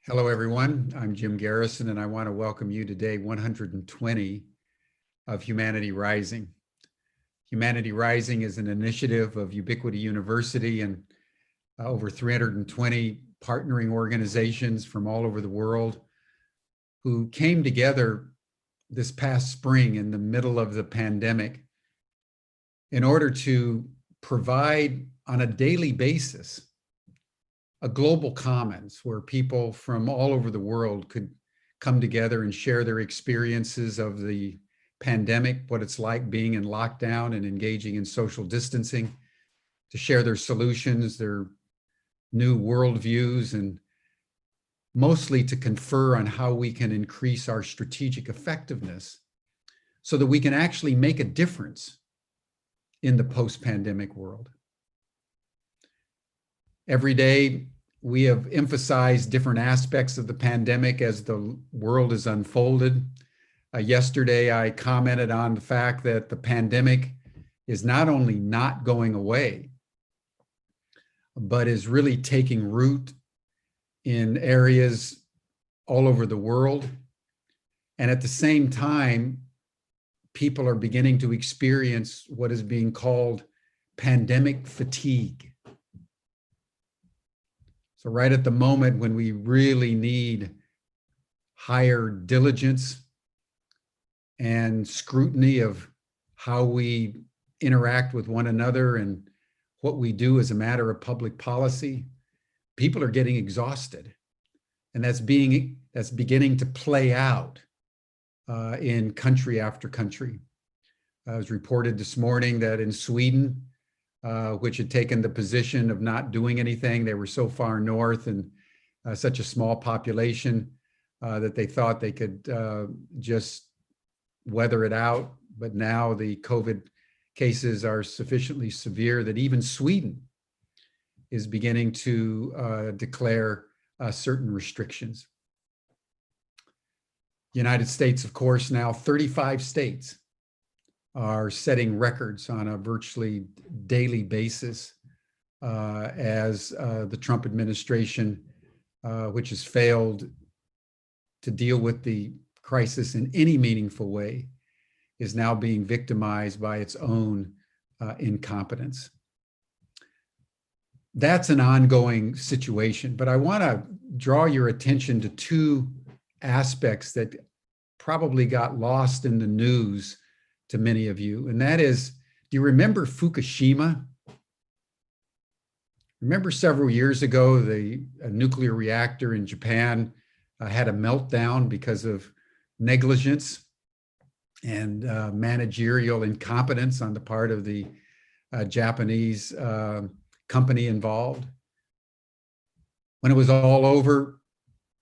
Hello, everyone. I'm Jim Garrison, and I want to welcome you to day 120 of Humanity Rising. Humanity Rising is an initiative of Ubiquity University and over 320 partnering organizations from all over the world who came together this past spring in the middle of the pandemic in order to provide on a daily basis a global commons where people from all over the world could come together and share their experiences of the pandemic, what it's like being in lockdown and engaging in social distancing, to share their solutions, their new worldviews, and mostly to confer on how we can increase our strategic effectiveness so that we can actually make a difference in the post-pandemic world. Every day, we have emphasized different aspects of the pandemic as the world has unfolded. Yesterday, I commented on the fact that the pandemic is not only not going away, but is really taking root in areas all over the world. And at the same time, people are beginning to experience what is being called pandemic fatigue. So right at the moment when we really need higher diligence and scrutiny of how we interact with one another and what we do as a matter of public policy, people are getting exhausted. And that's beginning to play out in country after country. It was reported this morning that in Sweden, which had taken the position of not doing anything, they were so far north and such a small population that they thought they could just weather it out. But now the COVID cases are sufficiently severe that even Sweden is beginning to declare certain restrictions. United States, of course, now 35 states are setting records on a virtually daily basis as the Trump administration, which has failed to deal with the crisis in any meaningful way, is now being victimized by its own incompetence. That's an ongoing situation, but I want to draw your attention to two aspects that probably got lost in the news to many of you, and that is, do you remember Fukushima? Remember several years ago, a nuclear reactor in Japan had a meltdown because of negligence and managerial incompetence on the part of the Japanese company involved. When it was all over,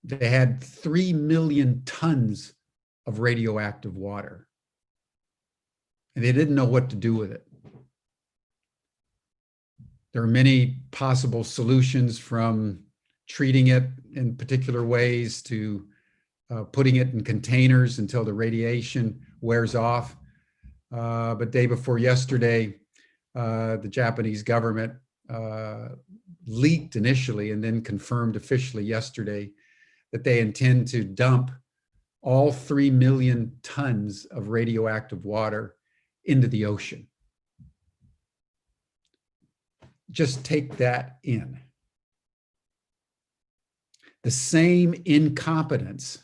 they had 3 million tons of radioactive water, and they didn't know what to do with it. There are many possible solutions, from treating it in particular ways to putting it in containers until the radiation wears off. But day before yesterday, the Japanese government leaked initially and then confirmed officially yesterday that they intend to dump all 3 million tons of radioactive water into the ocean. Just take that in. The same incompetence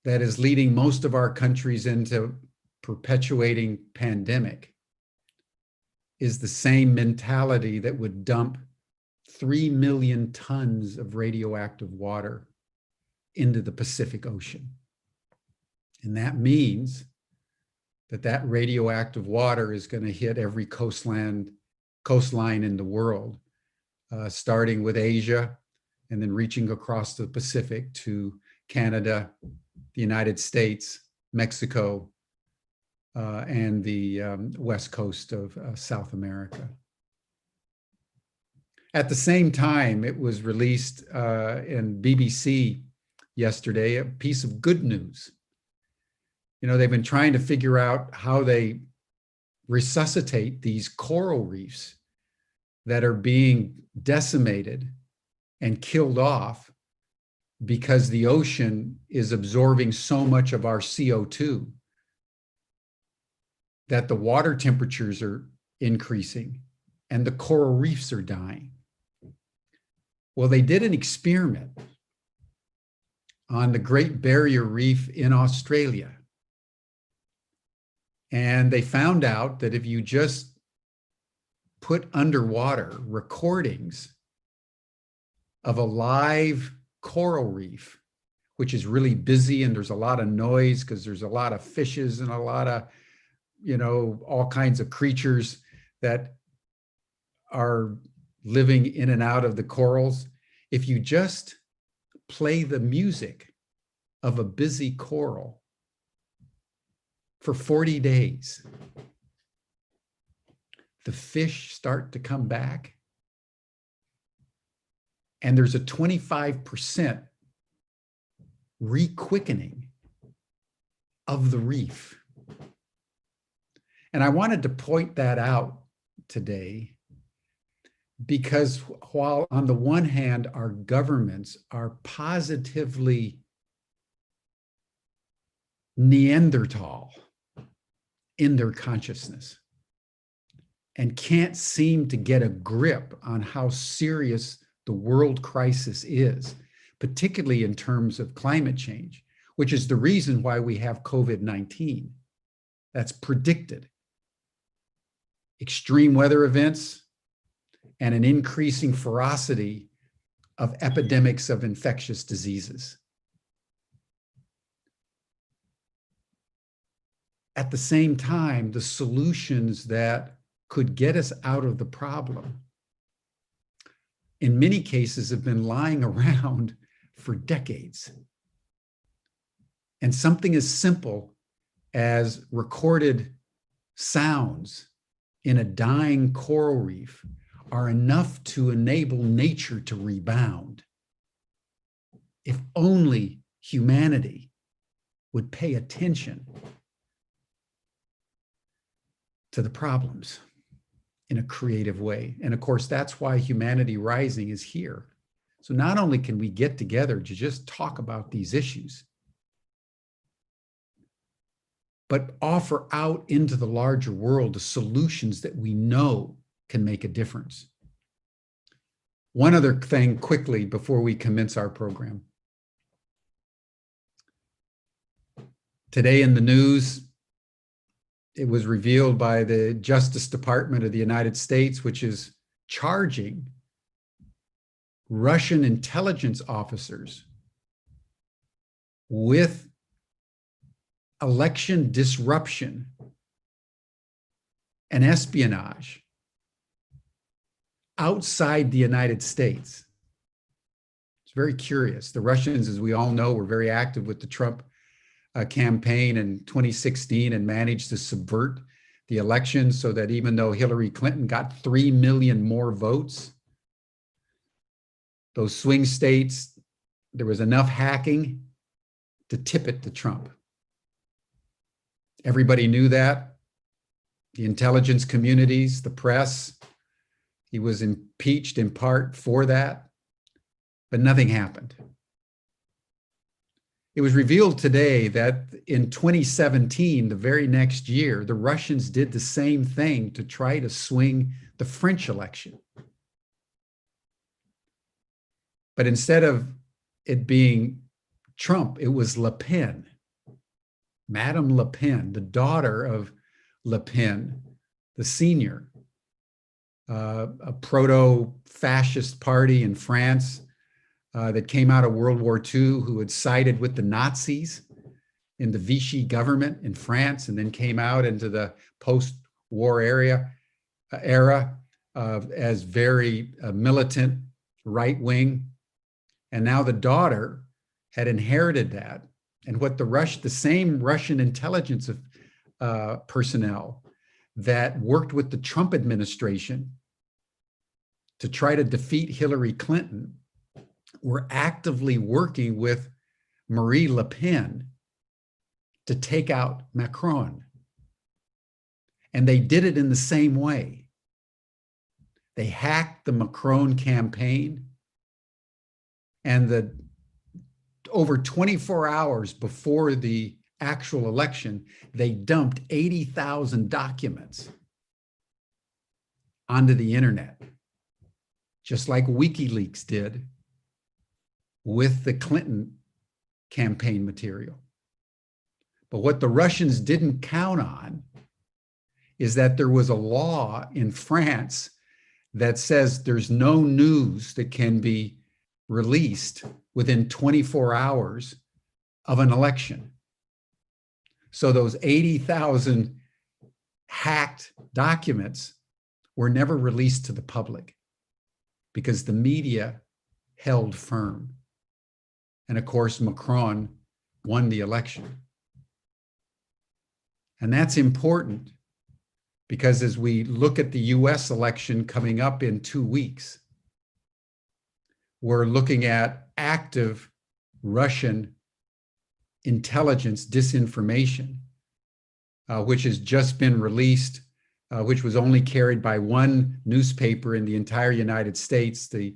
that is leading most of our countries into perpetuating pandemic is the same mentality that would dump 3 million tons of radioactive water into the Pacific Ocean. And that means that radioactive water is going to hit every coastline in the world, starting with Asia and then reaching across the Pacific to Canada, the United States, Mexico, and the west coast of South America. At the same time, it was released in BBC yesterday, a piece of good news. You know, they've been trying to figure out how they resuscitate these coral reefs that are being decimated and killed off because the ocean is absorbing so much of our CO2 that the water temperatures are increasing and the coral reefs are dying. Well, they did an experiment on the Great Barrier Reef in Australia. And they found out that if you just put underwater recordings of a live coral reef, which is really busy and there's a lot of noise because there's a lot of fishes and a lot of, you know, all kinds of creatures that are living in and out of the corals. If you just play the music of a busy coral for 40 days, the fish start to come back, and there's a 25% re-quickening of the reef. And I wanted to point that out today because while on the one hand, our governments are positively Neanderthal in their consciousness and can't seem to get a grip on how serious the world crisis is, particularly in terms of climate change, which is the reason why we have COVID-19. That's predicted. Extreme weather events and an increasing ferocity of epidemics of infectious diseases. At the same time, the solutions that could get us out of the problem, in many cases, have been lying around for decades. And something as simple as recorded sounds in a dying coral reef are enough to enable nature to rebound. If only humanity would pay attention to the problems in a creative way. And of course, that's why Humanity Rising is here. So not only can we get together to just talk about these issues, but offer out into the larger world the solutions that we know can make a difference. One other thing quickly before we commence our program. Today in the news, it was revealed by the Justice Department of the United States, which is charging Russian intelligence officers with election disruption and espionage outside the United States. It's very curious. The Russians, as we all know, were very active with the Trump campaign in 2016 and managed to subvert the election so that even though Hillary Clinton got 3 million more votes, those swing states, there was enough hacking to tip it to Trump. Everybody knew that. The intelligence communities, the press. He was impeached in part for that, but nothing happened. It was revealed today that in 2017, the very next year, the Russians did the same thing to try to swing the French election. But instead of it being Trump, it was Le Pen, Madame Le Pen, the daughter of Le Pen, the senior, a proto-fascist party in France that came out of World War II, who had sided with the Nazis in the Vichy government in France, and then came out into the post-war era as very militant, right-wing. And now the daughter had inherited that. And what the same Russian intelligence personnel that worked with the Trump administration to try to defeat Hillary Clinton were actively working with Marie Le Pen to take out Macron. And they did it in the same way. They hacked the Macron campaign, and over 24 hours before the actual election, they dumped 80,000 documents onto the internet, just like WikiLeaks did with the Clinton campaign material. But what the Russians didn't count on is that there was a law in France that says there's no news that can be released within 24 hours of an election. So those 80,000 hacked documents were never released to the public because the media held firm. And of course, Macron won the election. And that's important because as we look at the US election coming up in 2 weeks, we're looking at active Russian intelligence disinformation, which has just been released, which was only carried by one newspaper in the entire United States, the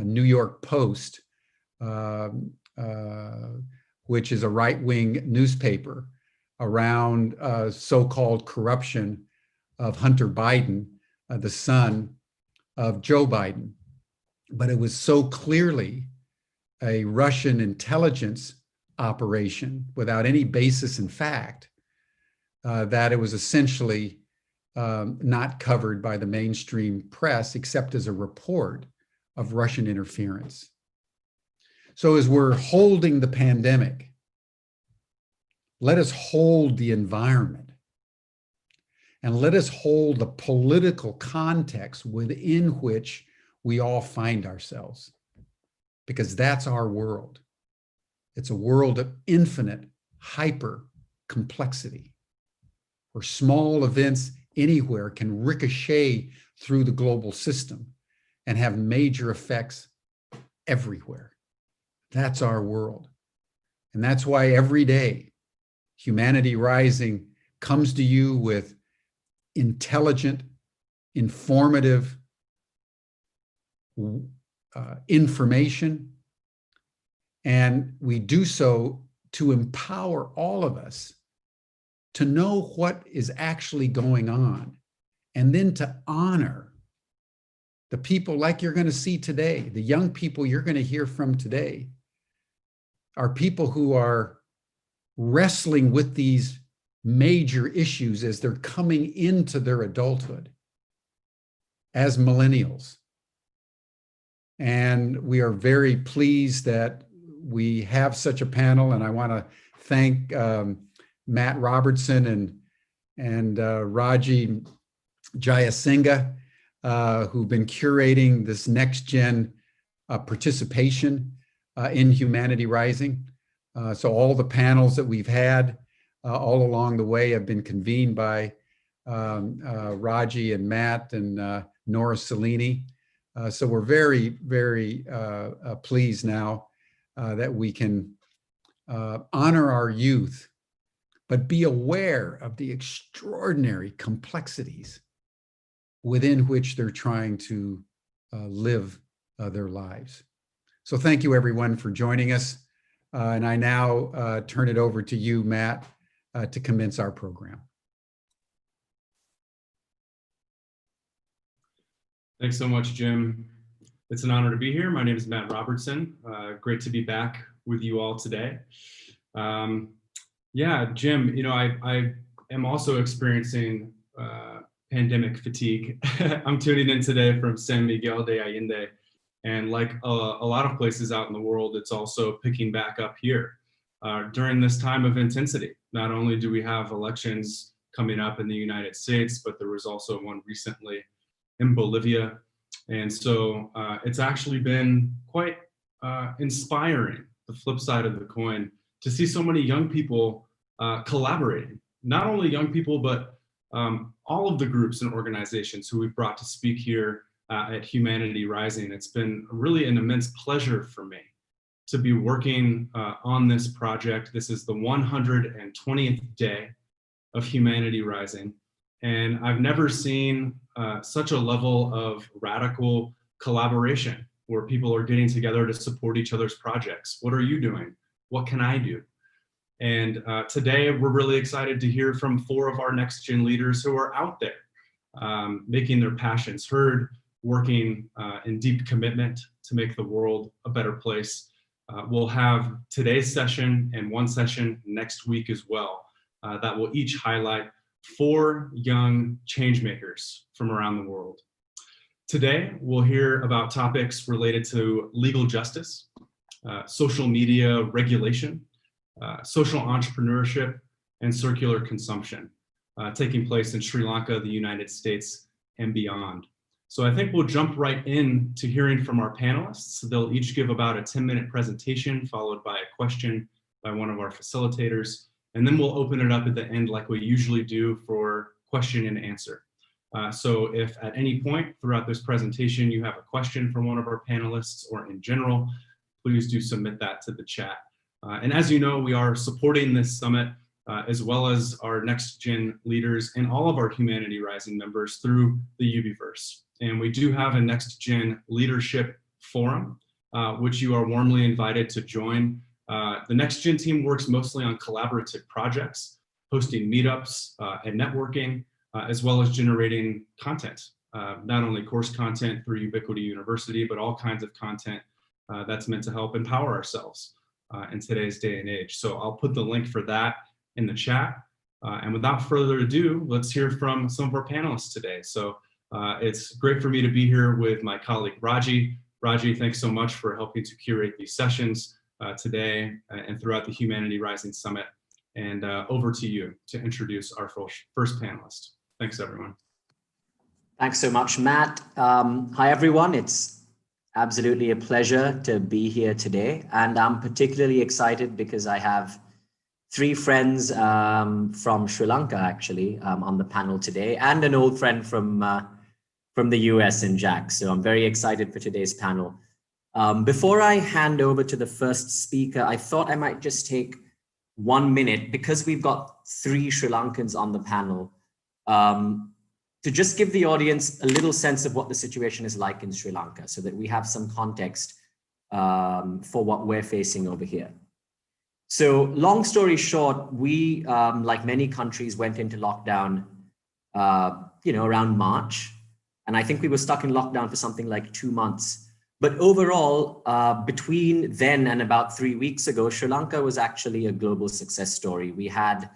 New York Post, which is a right-wing newspaper around so-called corruption of Hunter Biden, the son of Joe Biden. But it was so clearly a Russian intelligence operation without any basis in fact that it was essentially not covered by the mainstream press except as a report of Russian interference. So as we're holding the pandemic, let us hold the environment and let us hold the political context within which we all find ourselves, because that's our world. It's a world of infinite hyper complexity, where small events anywhere can ricochet through the global system and have major effects everywhere. That's our world. And that's why every day, Humanity Rising comes to you with intelligent, informative information. And we do so to empower all of us to know what is actually going on, and then to honor the people like you're going to see today, the young people you're going to hear from today, are people who are wrestling with these major issues as they're coming into their adulthood as millennials. And we are very pleased that we have such a panel, and I want to thank Matt Robertson and Raji Jayasinghe, who've been curating this NextGen participation in Humanity Rising. So all the panels that we've had all along the way have been convened by Raji and Matt and Nora Cellini. So we're very, very pleased now that we can honor our youth, but be aware of the extraordinary complexities within which they're trying to live their lives. So thank you everyone for joining us. And I now turn it over to you, Matt, to commence our program. Thanks so much, Jim. It's an honor to be here. My name is Matt Robertson. Great to be back with you all today. Yeah, Jim, I am also experiencing pandemic fatigue. I'm tuning in today from San Miguel de Allende. And like a lot of places out in the world, it's also picking back up here during this time of intensity. Not only do we have elections coming up in the United States, but there was also one recently in Bolivia. And so it's actually been quite inspiring, the flip side of the coin, to see so many young people collaborating, not only young people, but all of the groups and organizations who we've brought to speak here at Humanity Rising. It's been really an immense pleasure for me to be working on this project. This is the 120th day of Humanity Rising. And I've never seen such a level of radical collaboration where people are getting together to support each other's projects. What are you doing? What can I do? And today we're really excited to hear from 4 of our NextGen leaders who are out there making their passions heard, working in deep commitment to make the world a better place. We'll have today's session and one session next week as well that will each highlight 4 young changemakers from around the world. Today, we'll hear about topics related to legal justice, social media regulation, social entrepreneurship, and circular consumption taking place in Sri Lanka, the United States, and beyond. So I think we'll jump right in to hearing from our panelists. They'll each give about a 10-minute presentation followed by a question by one of our facilitators. And then we'll open it up at the end like we usually do for question and answer. So if at any point throughout this presentation you have a question from one of our panelists or in general, please do submit that to the chat. And as you know, we are supporting this summit as well as our NextGen leaders and all of our Humanity Rising members through the Ubiverse. And we do have a NextGen Leadership Forum, which you are warmly invited to join. The NextGen team works mostly on collaborative projects, hosting meetups and networking, as well as generating content, not only course content through Ubiquity University, but all kinds of content that's meant to help empower ourselves in today's day and age. So I'll put the link for that in the chat. And without further ado, let's hear from some of our panelists today. So it's great for me to be here with my colleague, Raji. Raji, thanks so much for helping to curate these sessions today and throughout the Humanity Rising Summit. And over to you to introduce our first panelist. Thanks, everyone. Thanks so much, Matt. Hi, everyone. It's absolutely a pleasure to be here today. And I'm particularly excited because I have 3 friends from Sri Lanka, actually, on the panel today, and an old friend from the US in Jack. So I'm very excited for today's panel. Before I hand over to the first speaker, I thought I might just take 1 minute, because we've got 3 Sri Lankans on the panel, to just give the audience a little sense of what the situation is like in Sri Lanka, so that we have some context for what we're facing over here. So long story short, we, like many countries, went into lockdown, around March. And I think we were stuck in lockdown for something like 2 months. But overall, between then and about 3 weeks ago, Sri Lanka was actually a global success story. We had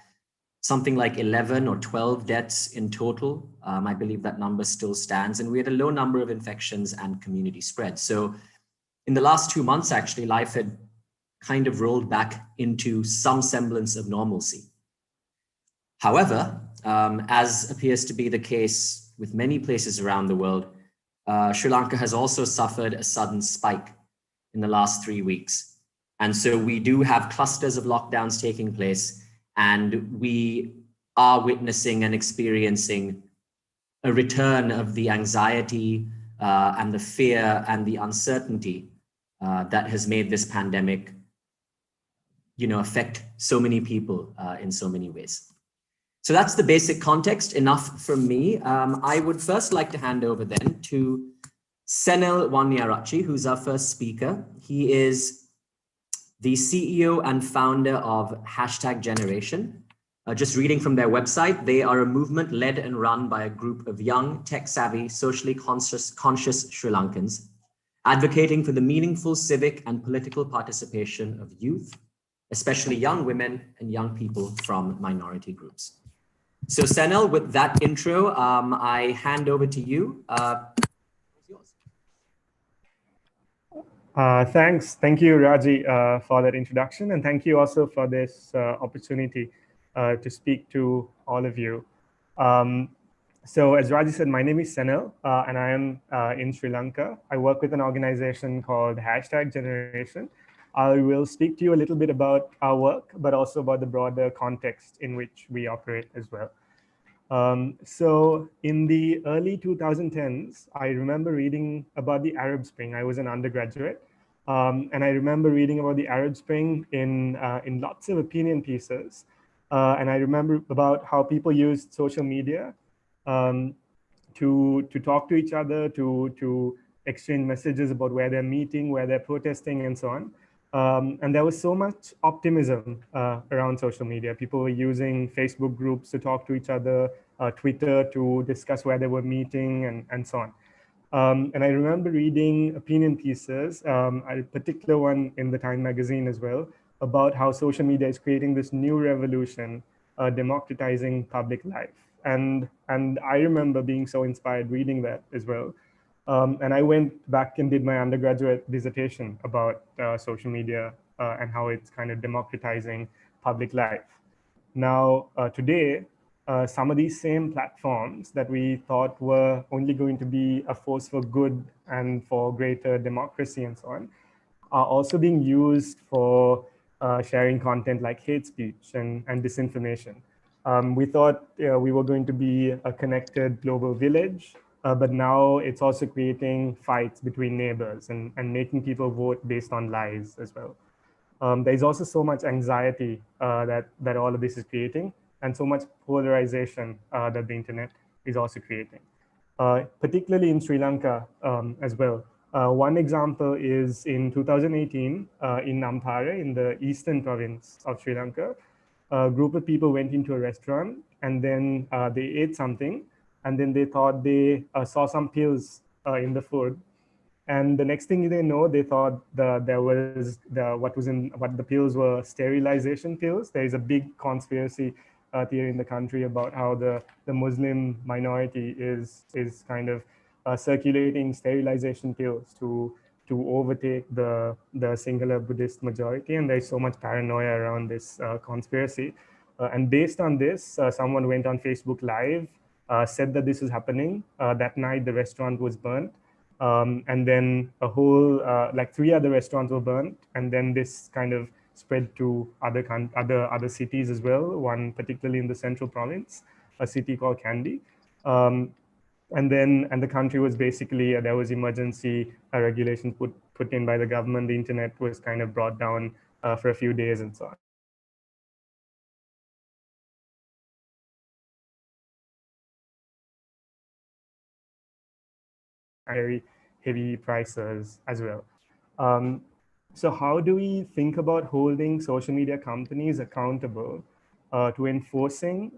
something like 11 or 12 deaths in total. I believe that number still stands. And we had a low number of infections and community spread. So in the last 2 months, actually, life had kind of rolled back into some semblance of normalcy. However, as appears to be the case with many places around the world, Sri Lanka has also suffered a sudden spike in the last 3 weeks. And so we do have clusters of lockdowns taking place, and we are witnessing and experiencing a return of the anxiety and the fear and the uncertainty that has made this pandemic, affect so many people in so many ways. So that's the basic context. Enough from me. I would first like to hand over then to Senno Wanyarachi, who's our first speaker. He is the CEO and founder of #Generation. Just reading from their website, they are a movement led and run by a group of young, tech-savvy, socially conscious Sri Lankans, advocating for the meaningful civic and political participation of youth, especially young women and young people from minority groups. So Senno, with that intro, I hand over to you. Thanks. Thank you, Raji, for that introduction. And thank you also for this opportunity to speak to all of you. So as Raji said, my name is Senno, and I am in Sri Lanka. I work with an organization called #Generation. I will speak to you a little bit about our work, but also about the broader context in which we operate as well. So in the early 2010s, I remember reading about the Arab Spring. I was an undergraduate, and I remember reading about the Arab Spring in lots of opinion pieces. And I remember about how people used social media um, to talk to each other, to exchange messages about where they're meeting, where they're protesting, and so on. And there was so much optimism around social media. People were using Facebook groups to talk to each other, Twitter to discuss where they were meeting, and so on. And I remember reading opinion pieces, a particular one in the Time magazine as well, about how social media is creating this new revolution, democratizing public life. And I remember being so inspired reading that as well. And I went back and did my undergraduate dissertation about social media and how it's kind of democratizing public life. Now, today, some of these same platforms that we thought were only going to be a force for good and for greater democracy and so on, are also being used for sharing content like hate speech and disinformation. We thought we were going to be a connected global village, but now it's also creating fights between neighbors and making people vote based on lies as well. There's also so much anxiety that all of this is creating, and so much polarization that the internet is also creating, particularly in Sri Lanka as well. One example is in 2018 in Ampara, in the eastern province of Sri Lanka. A group of people went into a restaurant and then they ate something, and then they thought they saw some pills in the food. And the next thing they know, they thought what the pills were sterilization pills. There is a big conspiracy theory in the country about how the Muslim minority is kind of circulating sterilization pills to overtake the singular Buddhist majority. And there's so much paranoia around this conspiracy. And based on this, someone went on Facebook Live, said that this is happening. That night, the restaurant was burnt. And then a whole, like 3 other restaurants were burnt. And then this kind of spread to other cities as well, one particularly in the central province, a city called Kandy. And the country was basically, there was emergency regulations put in by the government. The internet was kind of brought down for a few days and so on. Very heavy prices as well. So how do we think about holding social media companies accountable to enforcing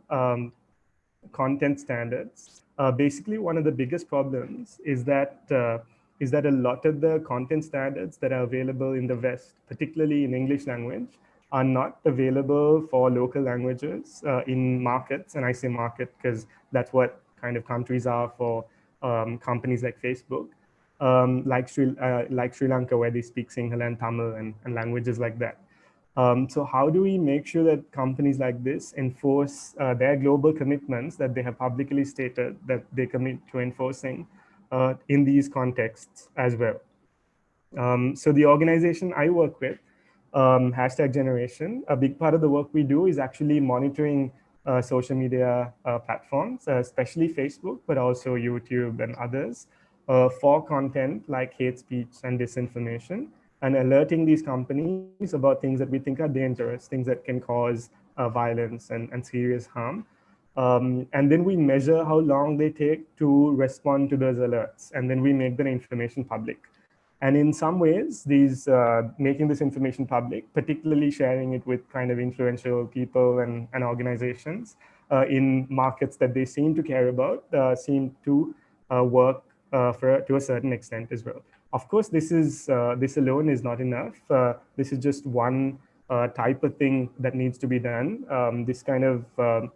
content standards? Basically, one of the biggest problems is that a lot of the content standards that are available in the West, particularly in English language, are not available for local languages in markets. And I say market because that's what kind of countries are for companies like Facebook, like Sri Lanka, where they speak Sinhala and Tamil and languages like that. So how do we make sure that companies like this enforce their global commitments that they have publicly stated that they commit to enforcing in these contexts as well? So the organization I work with, #Generation, a big part of the work we do is actually monitoring social media platforms, especially Facebook, but also YouTube and others, for content like hate speech and disinformation, and alerting these companies about things that we think are dangerous, things that can cause violence and serious harm. And then we measure how long they take to respond to those alerts, and then we make that information public. And in some ways, these making this information public, particularly sharing it with kind of influential people and organizations in markets that they seem to care about, seem to work to a certain extent as well. Of course, this alone is not enough. This is just one type of thing that needs to be done. This kind of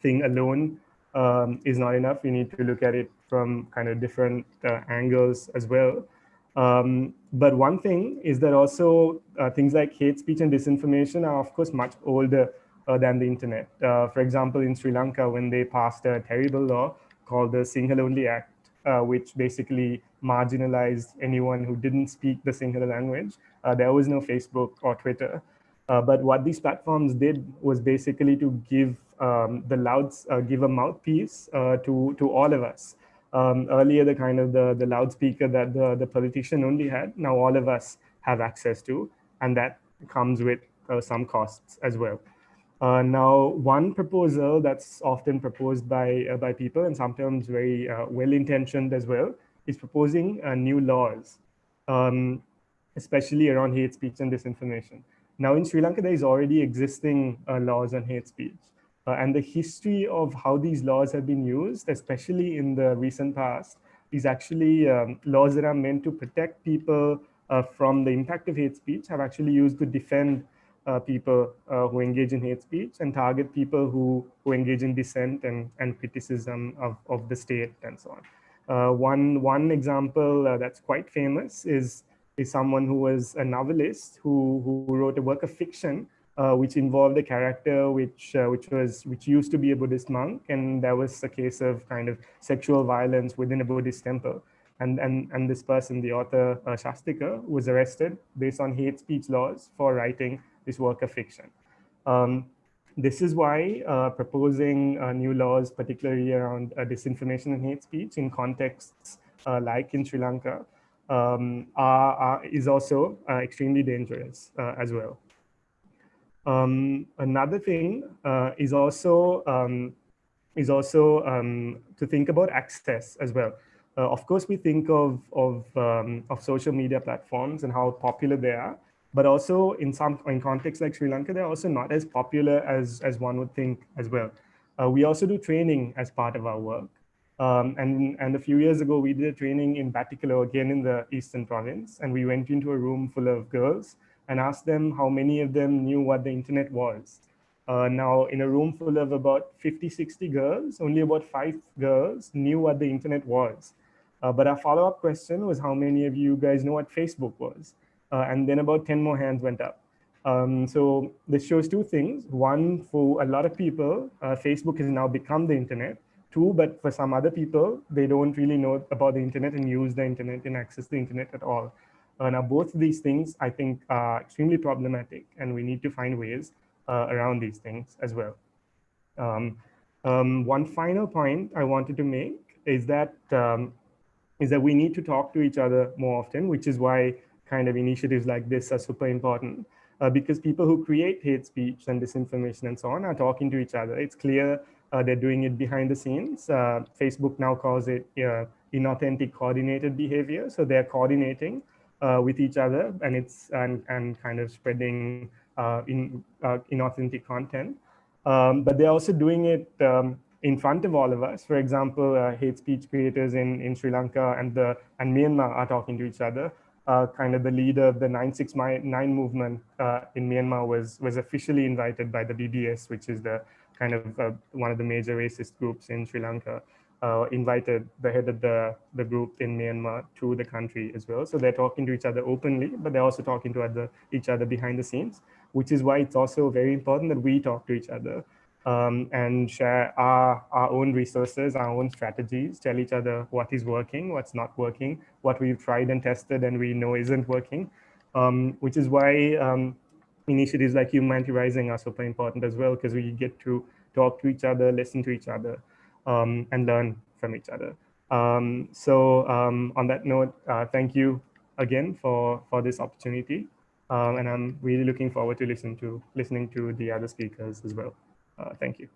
thing alone is not enough. We need to look at it from kind of different angles as well. But one thing is that also things like hate speech and disinformation are, of course, much older than the internet. For example, in Sri Lanka, when they passed a terrible law called the Sinhala Only Act, which basically marginalized anyone who didn't speak the Sinhala language. There was no Facebook or Twitter. But what these platforms did was basically to give give a mouthpiece to all of us. Earlier, the kind of the loudspeaker that the politician only had, now all of us have access to, and that comes with some costs as well. Now, one proposal that's often proposed by people, and sometimes very well-intentioned as well, is proposing new laws, especially around hate speech and disinformation. Now, in Sri Lanka, there is already existing laws on hate speech. And the history of how these laws have been used, especially in the recent past, is actually laws that are meant to protect people from the impact of hate speech, have actually used to defend people who engage in hate speech and target people who engage in dissent and criticism of the state and so on. One example that's quite famous is someone who was a novelist who wrote a work of fiction which involved a character which used to be a Buddhist monk, and there was a case of kind of sexual violence within a Buddhist temple. And this person, the author Shastika, was arrested based on hate speech laws for writing this work of fiction. This is why proposing new laws, particularly around disinformation and hate speech in contexts like in Sri Lanka, is also extremely dangerous as well. Another thing is also to think about access as well. Of course, we think of social media platforms and how popular they are, but also in contexts like Sri Lanka, they're also not as popular as one would think as well. We also do training as part of our work. And a few years ago, we did a training in Batikalo, again in the Eastern Province, and we went into a room full of girls and asked them how many of them knew what the internet was. Now, in a room full of about 50, 60 girls, only about 5 girls knew what the internet was. But our follow-up question was, how many of you guys know what Facebook was? And then about 10 more hands went up. So this shows two things. One, for a lot of people, Facebook has now become the internet. Two, but for some other people, they don't really know about the internet and use the internet and access the internet at all. Now, both of these things, I think, are extremely problematic, and we need to find ways around these things as well. One final point I wanted to make is that we need to talk to each other more often, which is why kind of initiatives like this are super important, because people who create hate speech and disinformation and so on are talking to each other. It's clear they're doing it behind the scenes. Facebook now calls it inauthentic coordinated behavior. So they're coordinating with each other, and it's and kind of spreading inauthentic content. But they're also doing it in front of all of us. For example, hate speech creators in Sri Lanka and Myanmar are talking to each other. Kind of the leader of the 969 movement in Myanmar was officially invited by the BBS, which is the kind of one of the major racist groups in Sri Lanka, invited the head of the group in Myanmar to the country as well. So they're talking to each other openly, but they're also talking to each other behind the scenes, which is why it's also very important that we talk to each other and share our own resources, our own strategies, tell each other what is working, what's not working, what we've tried and tested and we know isn't working, which is why initiatives like Humanity Rising are super important as well, because we get to talk to each other, listen to each other, and learn from each other. So on that note, thank you again for this opportunity. And I'm really looking forward to listening to the other speakers as well. Thank you.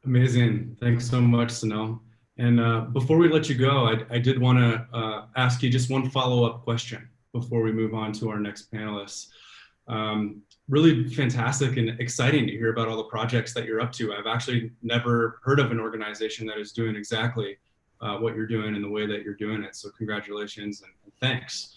Amazing. Thanks so much, Senno. And before we let you go, I did want to ask you just one follow-up question before we move on to our next panelists. Really fantastic and exciting to hear about all the projects that you're up to. I've actually never heard of an organization that is doing exactly what you're doing in the way that you're doing it. So congratulations and thanks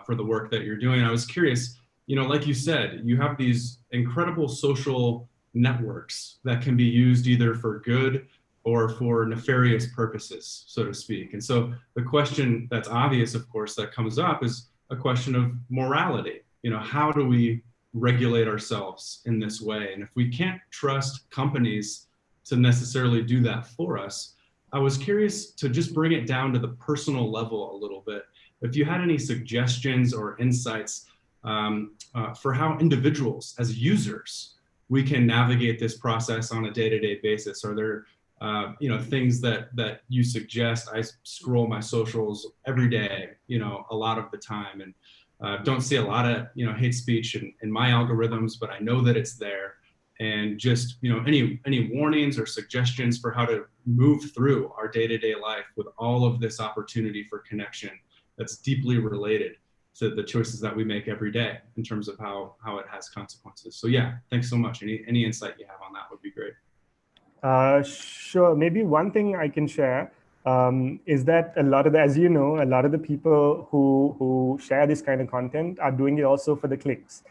for the work that you're doing. I was curious, you know, like you said, you have these incredible social networks that can be used either for good or for nefarious purposes, so to speak. And so the question that's obvious, of course, that comes up is a question of morality. You know, how do we regulate ourselves in this way? And if we can't trust companies to necessarily do that for us, I was curious to just bring it down to the personal level a little bit. If you had any suggestions or insights for how individuals as users, we can navigate this process on a day-to-day basis. Are there things that you suggest? I scroll my socials every day, a lot of the time, and don't see a lot of hate speech in my algorithms, but I know that it's there. And just any warnings or suggestions for how to move through our day-to-day life with all of this opportunity for connection that's deeply related to the choices that we make every day in terms of how it has consequences. So yeah, thanks so much. Any insight you have on that would be great. Sure. Maybe one thing I can share is that a lot of a lot of the people who share this kind of content are doing it also for the clicks.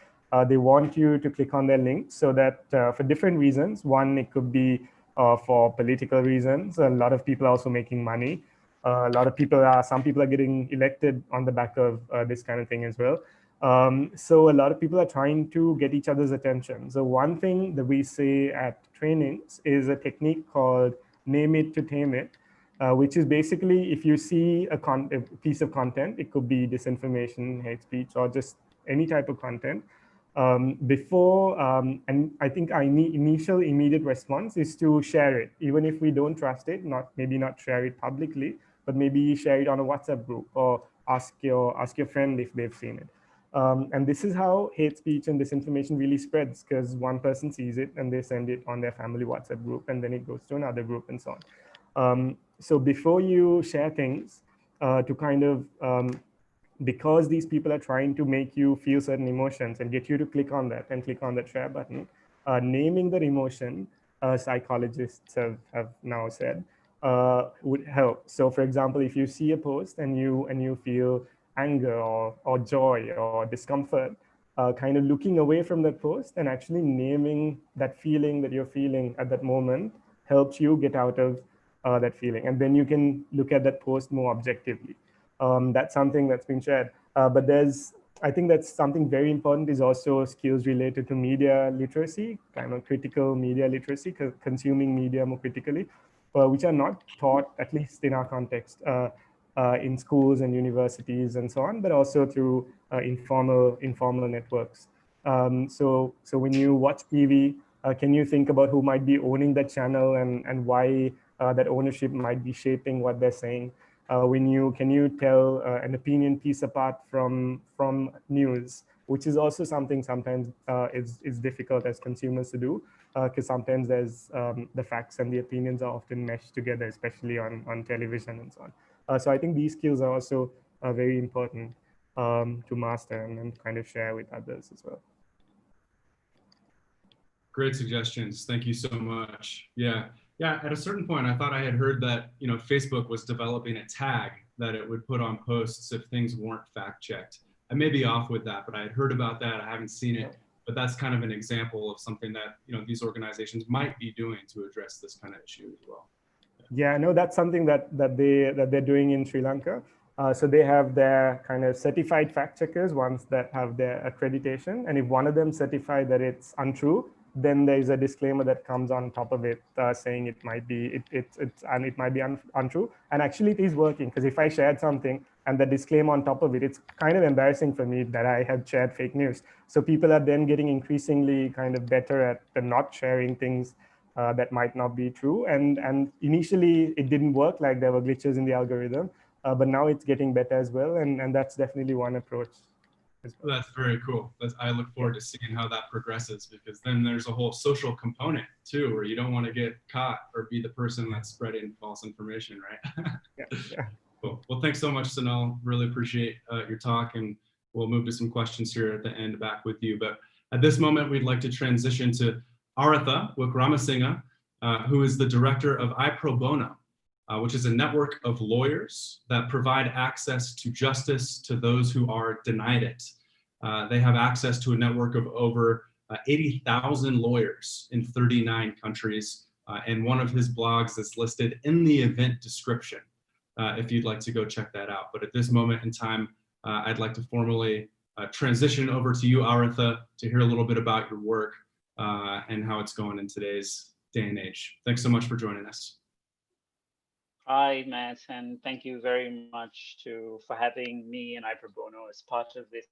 They want you to click on their link so that for different reasons. One, it could be for political reasons. A lot of people are also making money. Some people are getting elected on the back of this kind of thing as well. So a lot of people are trying to get each other's attention. So one thing that we say at trainings is a technique called name it to tame it, which is basically if you see a piece of content, it could be disinformation, hate speech, or just any type of content. And I think our initial immediate response is to share it, even if we don't trust it, maybe not share it publicly, but maybe share it on a WhatsApp group or ask your friend if they've seen it. And this is how hate speech and disinformation really spreads, because one person sees it and they send it on their family WhatsApp group, and then it goes to another group and so on. So before you share things, because these people are trying to make you feel certain emotions and get you to click on that and click on that share button, naming that emotion, psychologists have now said, would help. So for example, if you see a post and you feel anger or joy or discomfort, kind of looking away from that post and actually naming that feeling that you're feeling at that moment helps you get out of that feeling. And then you can look at that post more objectively. That's something that's been shared. But I think that's something very important is also skills related to media literacy, kind of critical media literacy, consuming media more critically, which are not taught, at least in our context, in schools and universities and so on, but also through informal networks. So when you watch TV, can you think about who might be owning that channel and why that ownership might be shaping what they're saying? Can you tell an opinion piece apart from news, which is also something sometimes is difficult as consumers to do, because sometimes there's the facts and the opinions are often meshed together, especially on television and so on. So I think these skills are also very important to master and kind of share with others as well. Great suggestions. Thank you so much. Yeah. At a certain point, I thought I had heard that Facebook was developing a tag that it would put on posts if things weren't fact checked. I may be off with that, but I had heard about that. I haven't seen it, but that's kind of an example of something that these organizations might be doing to address this kind of issue as well. Yeah, no, that's something that they're doing in Sri Lanka. So they have their kind of certified fact checkers, ones that have their accreditation, and if one of them certified that it's untrue, then there's a disclaimer that comes on top of it saying it might be untrue. And actually it is working, because if I shared something and the disclaimer on top of it, it's kind of embarrassing for me that I had shared fake news. So people are then getting increasingly kind of better at not sharing things that might not be true. And initially it didn't work, like there were glitches in the algorithm, but now it's getting better as well. And that's definitely one approach. Well, that's very cool. I look forward to seeing how that progresses, because then there's a whole social component too, where you don't want to get caught or be the person that's spreading false information, right? Yeah. Cool. Well, thanks so much, Senno. Really appreciate your talk, and we'll move to some questions here at the end back with you. But at this moment, we'd like to transition to Aritha Wickramasinghe, who is the director of iProbono, which is a network of lawyers that provide access to justice to those who are denied it. They have access to a network of over 80,000 lawyers in 39 countries, and one of his blogs is listed in the event description if you'd like to go check that out. But at this moment in time, I'd like to formally transition over to you, Aritha, to hear a little bit about your work and how it's going in today's day and age. Thanks so much for joining us. Hi, Matt, and thank you very much for having me and iProbono as part of this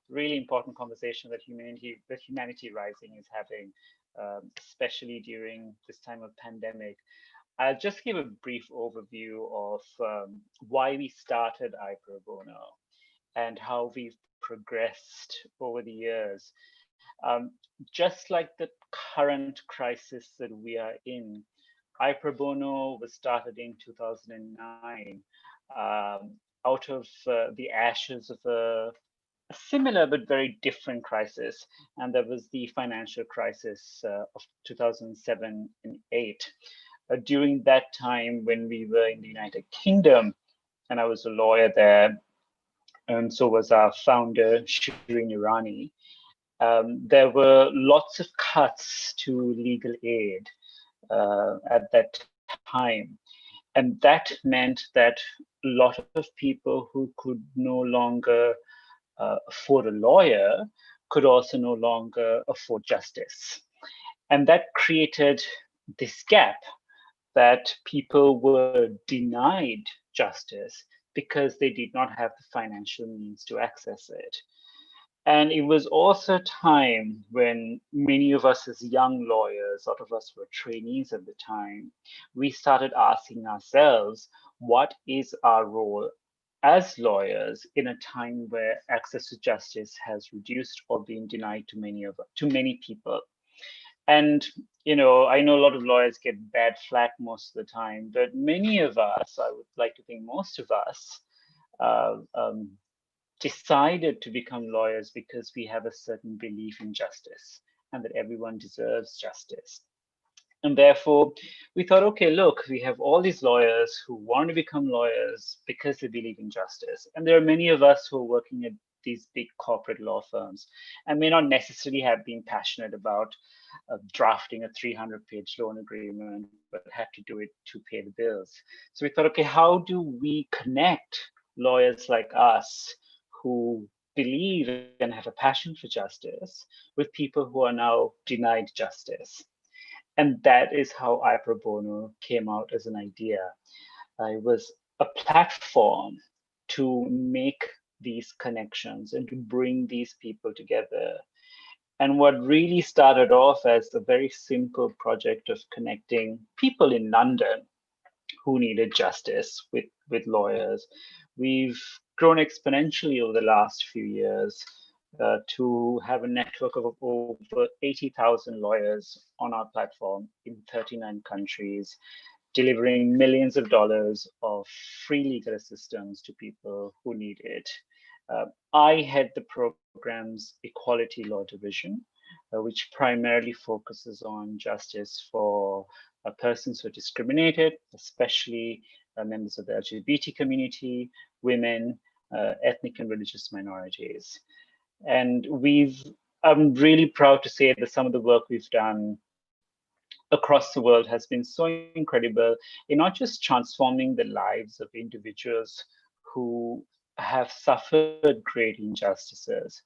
really important conversation that Humanity Rising is having, especially during this time of pandemic. I'll just give a brief overview of why we started iProbono and how we've progressed over the years. Just like the current crisis that we are in, iProbono was started in 2009 out of the ashes of a similar but very different crisis, and that was the financial crisis of 2007 and 8. During that time, when we were in the United Kingdom, and I was a lawyer there, and so was our founder, Shireen Irani, there were lots of cuts to legal aid at that time. And that meant that a lot of people who could no longer afford a lawyer could also no longer afford justice. And that created this gap that people were denied justice because they did not have the financial means to access it. And it was also a time when many of us as young lawyers, a lot of us were trainees at the time, we started asking ourselves, what is our role as lawyers in a time where access to justice has reduced or been denied to many people? And I know a lot of lawyers get bad flack most of the time, but many of us, I would like to think most of us, decided to become lawyers because we have a certain belief in justice and that everyone deserves justice. And therefore, we thought, okay, look, we have all these lawyers who want to become lawyers because they believe in justice. And there are many of us who are working at these big corporate law firms and may not necessarily have been passionate about drafting a 300-page loan agreement, but have to do it to pay the bills. So we thought, okay, how do we connect lawyers like us who believe and have a passion for justice with people who are now denied justice? And that is how iProbono came out as an idea. It was a platform to make these connections and to bring these people together. And what really started off as a very simple project of connecting people in London who needed justice with lawyers, we've grown exponentially over the last few years to have a network of over 80,000 lawyers on our platform in 39 countries, delivering millions of dollars of free legal assistance to people who need it. I head the program's Equality Law Division, which primarily focuses on justice for persons who are discriminated, especially members of the LGBT community, women, ethnic and religious minorities. And I'm really proud to say that some of the work we've done across the world has been so incredible in not just transforming the lives of individuals who have suffered great injustices,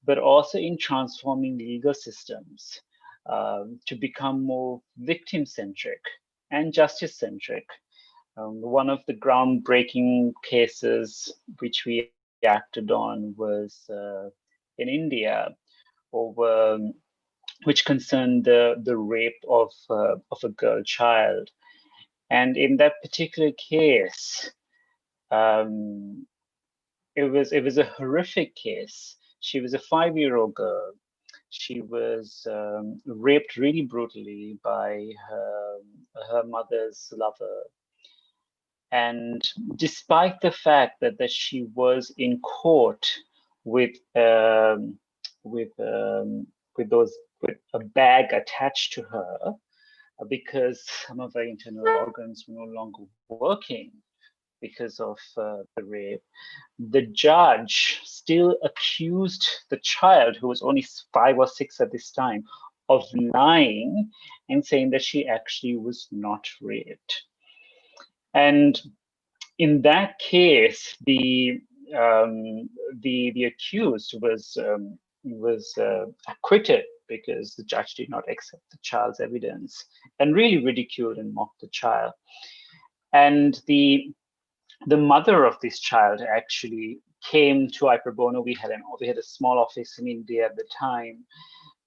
but also in transforming legal systems to become more victim-centric and justice-centric. One of the groundbreaking cases which we acted on was in India, which concerned the rape of a girl child. And in that particular case, it was a horrific case. She was a 5-year-old girl. She was raped really brutally by her mother's lover. And despite the fact that she was in court with a bag attached to her, because some of her internal organs were no longer working because of the rape, the judge still accused the child, who was only 5 or 6 at this time, of lying and saying that she actually was not raped. And in that case, the accused was acquitted because the judge did not accept the child's evidence and really ridiculed and mocked the child. And the mother of this child actually came to iProbono. We had a small office in India at the time,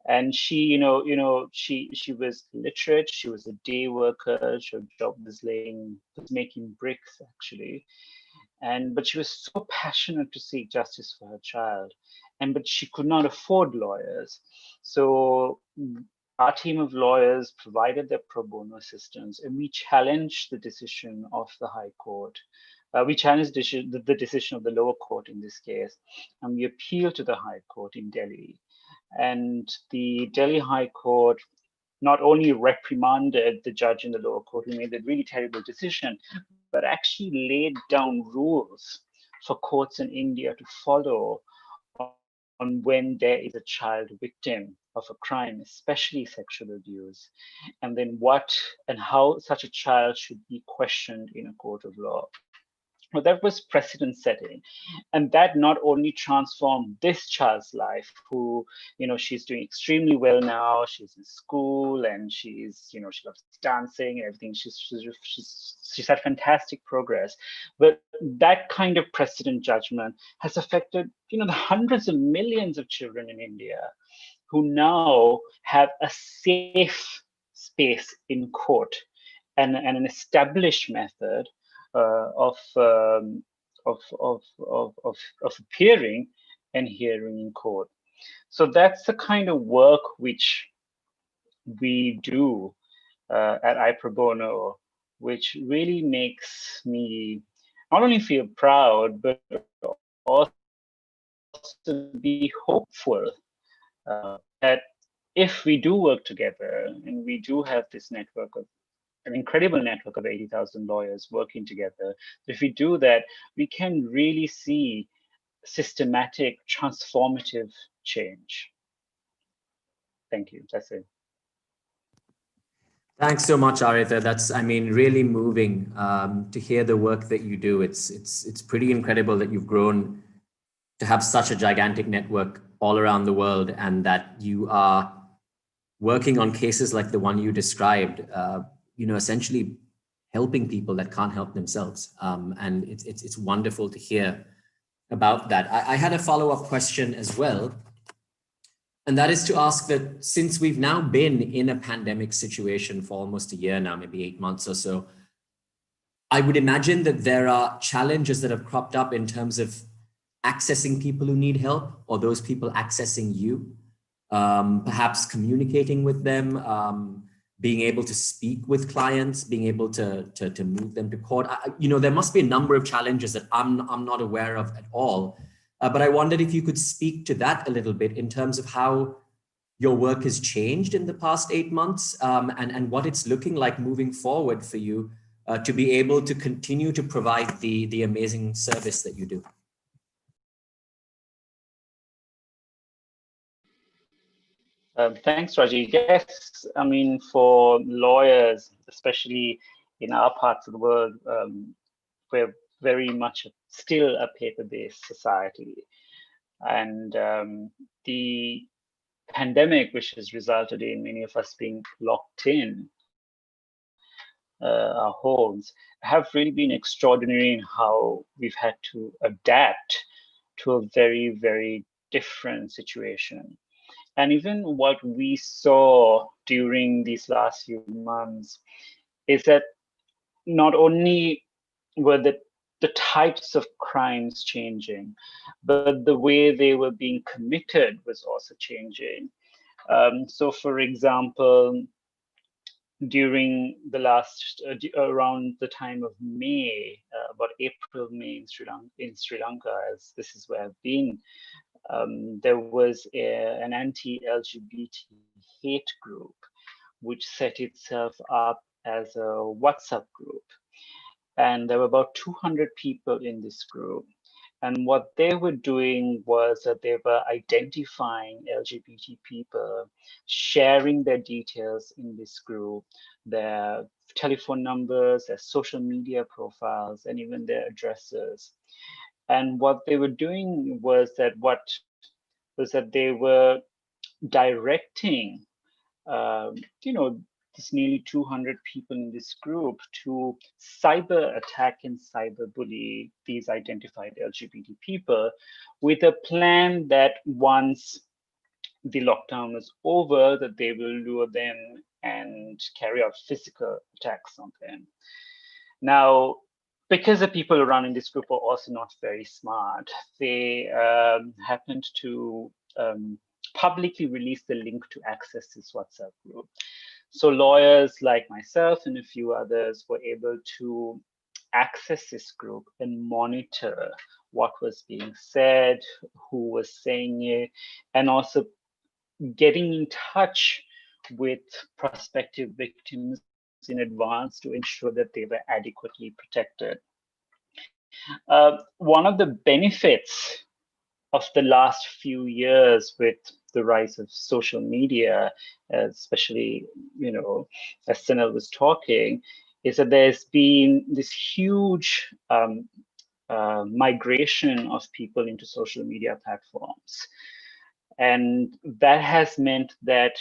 and she was literate. She was a day worker. Her job was making bricks actually, but she was so passionate to seek justice for her child, but she could not afford lawyers. So our team of lawyers provided their pro bono assistance, and we challenged the decision of the High Court. We challenged the decision of the lower court in this case, and we appealed to the High Court in Delhi. And the Delhi High Court not only reprimanded the judge in the lower court who made that really terrible decision, but actually laid down rules for courts in India to follow on when there is a child victim of a crime, especially sexual abuse, and then what and how such a child should be questioned in a court of law. Well, that was precedent setting. And that not only transformed this child's life, who, she's doing extremely well now. She's in school and she's, she loves dancing and everything. She's had fantastic progress. But that kind of precedent judgment has affected, the hundreds of millions of children in India who now have a safe space in court and an established method of appearing and hearing in court. So that's the kind of work which we do at iProbono, which really makes me not only feel proud, but also be hopeful that if we do work together and we do have this network of an incredible network of 80,000 lawyers working together. If we do that, we can really see systematic, transformative change. Thank you. That's it. Thanks so much, Aritha. That's, really moving to hear the work that you do. It's pretty incredible that you've grown to have such a gigantic network all around the world, and that you are working on cases like the one you described. Essentially helping people that can't help themselves. And it's wonderful to hear about that. I had a follow-up question as well. And that is to ask that since we've now been in a pandemic situation for almost a year now, maybe 8 months or so, I would imagine that there are challenges that have cropped up in terms of accessing people who need help, or those people accessing you, perhaps communicating with them, being able to speak with clients, being able to move them to court. There must be a number of challenges that I'm not aware of at all. But I wondered if you could speak to that a little bit in terms of how your work has changed in the past 8 months, and what it's looking like moving forward for you to be able to continue to provide the amazing service that you do. Thanks, Raji. Yes, for lawyers, especially in our parts of the world, we're very much still a paper-based society. And the pandemic, which has resulted in many of us being locked in our homes, have really been extraordinary in how we've had to adapt to a very, very different situation. And even what we saw during these last few months is that not only were the types of crimes changing, but the way they were being committed was also changing. So, for example, during the last, around the time of May, about April, May in Sri Lanka, as this is where I've been, there was an anti-LGBT hate group, which set itself up as a WhatsApp group. And there were about 200 people in this group. And what they were doing was that they were identifying LGBT people, sharing their details in this group, their telephone numbers, their social media profiles, and even their addresses. And what they were doing was that they were directing, this nearly 200 people in this group to cyber attack and cyber bully these identified LGBT people with a plan that once the lockdown was over, that they will lure them and carry out physical attacks on them. Now, because the people running this group are also not very smart, they happened to publicly release the link to access this WhatsApp group. So lawyers like myself and a few others were able to access this group and monitor what was being said, who was saying it, and also getting in touch with prospective victims in advance to ensure that they were adequately protected. One of the benefits of the last few years with the rise of social media, especially, as Senno was talking, is that there's been this huge migration of people into social media platforms. And that has meant that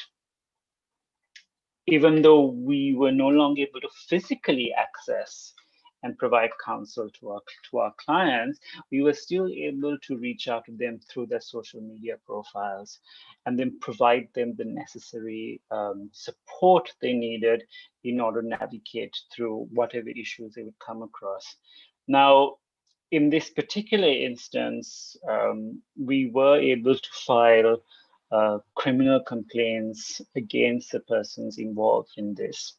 even though we were no longer able to physically access and provide counsel to our clients, we were still able to reach out to them through their social media profiles and then provide them the necessary support they needed in order to navigate through whatever issues they would come across. Now, in this particular instance, we were able to file criminal complaints against the persons involved in this,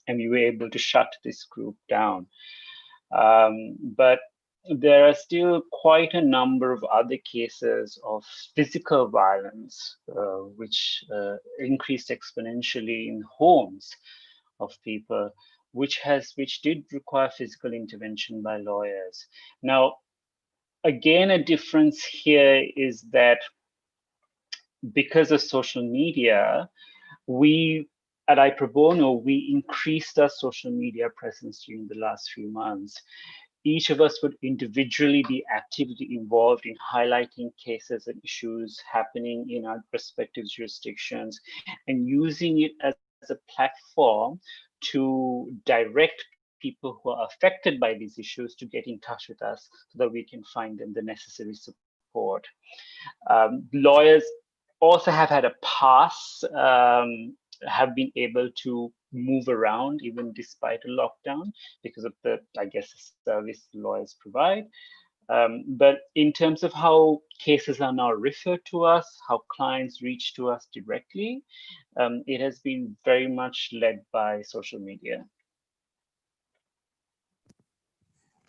and we were able to shut this group down. But there are still quite a number of other cases of physical violence, which increased exponentially in homes of people, which did require physical intervention by lawyers. Now, again, a difference here is that because of social media, we at iProbono, we increased our social media presence during the last few months. Each of us would individually be actively involved in highlighting cases and issues happening in our respective jurisdictions and using it as a platform to direct people who are affected by these issues to get in touch with us so that we can find them the necessary support. Lawyers also have had a pass, have been able to move around even despite a lockdown because of the, service lawyers provide. But in terms of how cases are now referred to us, how clients reach to us directly, it has been very much led by social media.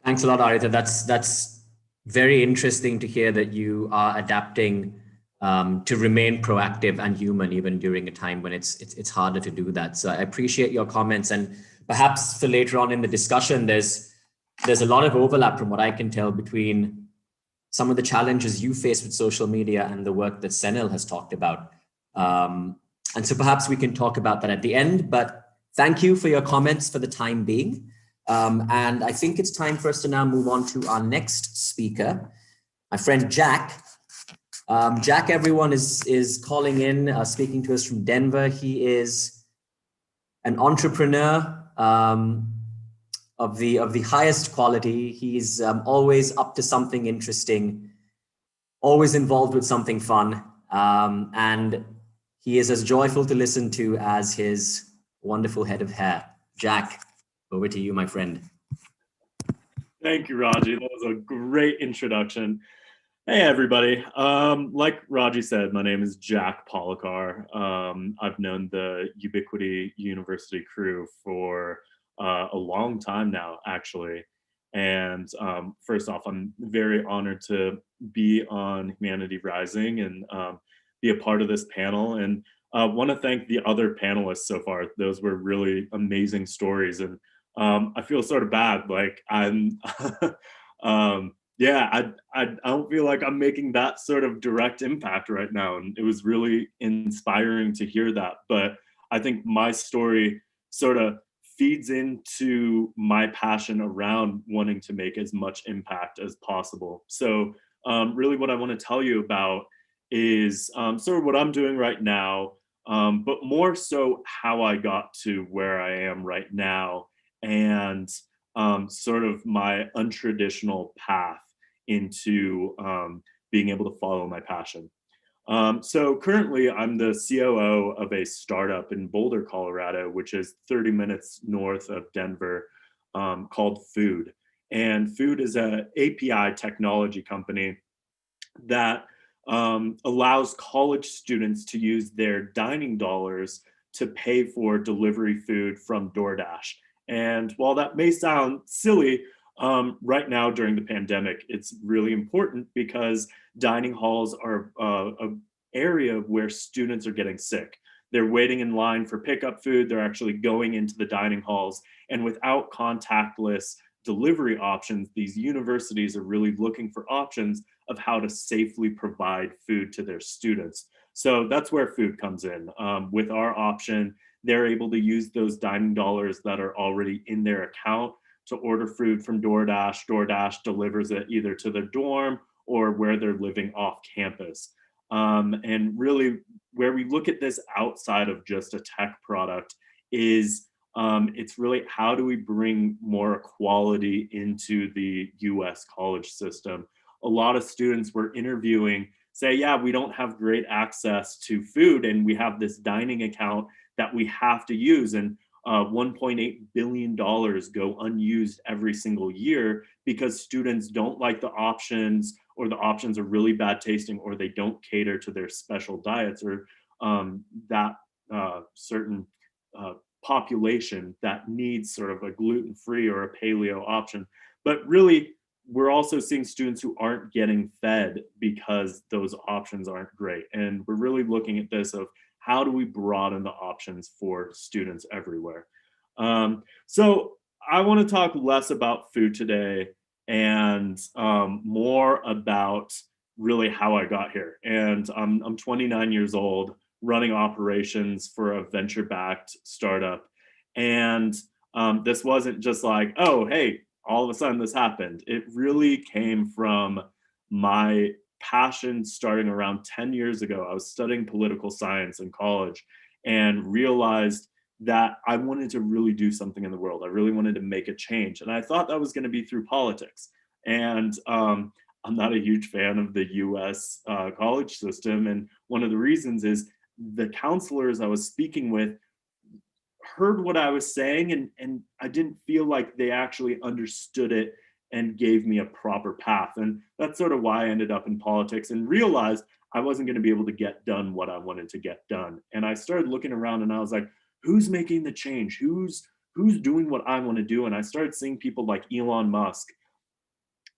Thanks a lot, Aritha. That's very interesting to hear that you are adapting to remain proactive and human even during a time when it's harder to do that. So I appreciate your comments, and perhaps for later on in the discussion, there's a lot of overlap from what I can tell between some of the challenges you face with social media and the work that Senno has talked about. And so perhaps we can talk about that at the end, but thank you for your comments for the time being. And I think it's time for us to now move on to our next speaker, my friend Jack. Jack, everyone is calling in, speaking to us from Denver. He is an entrepreneur of the highest quality. He's always up to something interesting, always involved with something fun, and he is as joyful to listen to as his wonderful head of hair. Jack, over to you, my friend. Thank you, Raji. That was a great introduction. Hey, everybody. Like Raji said, my name is Jack Polikar. I've known the Ubiquity University crew for a long time now, actually. And first off, I'm very honored to be on Humanity Rising and be a part of this panel. And I want to thank the other panelists so far. Those were really amazing stories. And I feel sort of bad, like I'm, yeah, I don't feel like I'm making that sort of direct impact right now. And it was really inspiring to hear that. But I think my story sort of feeds into my passion around wanting to make as much impact as possible. So really what I want to tell you about is sort of what I'm doing right now, but more so how I got to where I am right now, and sort of my untraditional path into being able to follow my passion. So currently I'm the COO of a startup in Boulder, Colorado, which is 30 minutes north of Denver, called Phood. And Phood is an API technology company that allows college students to use their dining dollars to pay for delivery food from DoorDash. And while that may sound silly, right now during the pandemic, it's really important because dining halls are an area where students are getting sick. They're waiting in line for pickup food. They're actually going into the dining halls. And without contactless delivery options, these universities are really looking for options of how to safely provide food to their students. So that's where Phood comes in. With our option, they're able to use those dining dollars that are already in their account to order food from DoorDash. DoorDash delivers it either to their dorm or where they're living off campus. And really, where we look at this outside of just a tech product is it's really how do we bring more equality into the US college system. A lot of students we're interviewing say, yeah, we don't have great access to food and we have this dining account that we have to use. And $1.8 billion go unused every single year because students don't like the options, or the options are really bad tasting, or they don't cater to their special diets, or that certain population that needs sort of a gluten-free or a paleo option. But really, we're also seeing students who aren't getting fed because those options aren't great. And we're really looking at this of how do we broaden the options for students everywhere? So I want to talk less about food today and more about really how I got here. And I'm 29 years old, running operations for a venture-backed startup. And this wasn't just like, oh, hey, all of a sudden this happened. It really came from my passion starting around 10 years ago. I was studying political science in college and realized that I wanted to really do something in the world. I really wanted to make a change. And I thought that was going to be through politics. And I'm not a huge fan of the US college system. And one of the reasons is the counselors I was speaking with heard what I was saying, and I didn't feel like they actually understood it and gave me a proper path. And that's sort of why I ended up in politics and realized I wasn't going to be able to get done what I wanted to get done. And I started looking around and I was like, who's making the change? Who's doing what I want to do? And I started seeing people like Elon Musk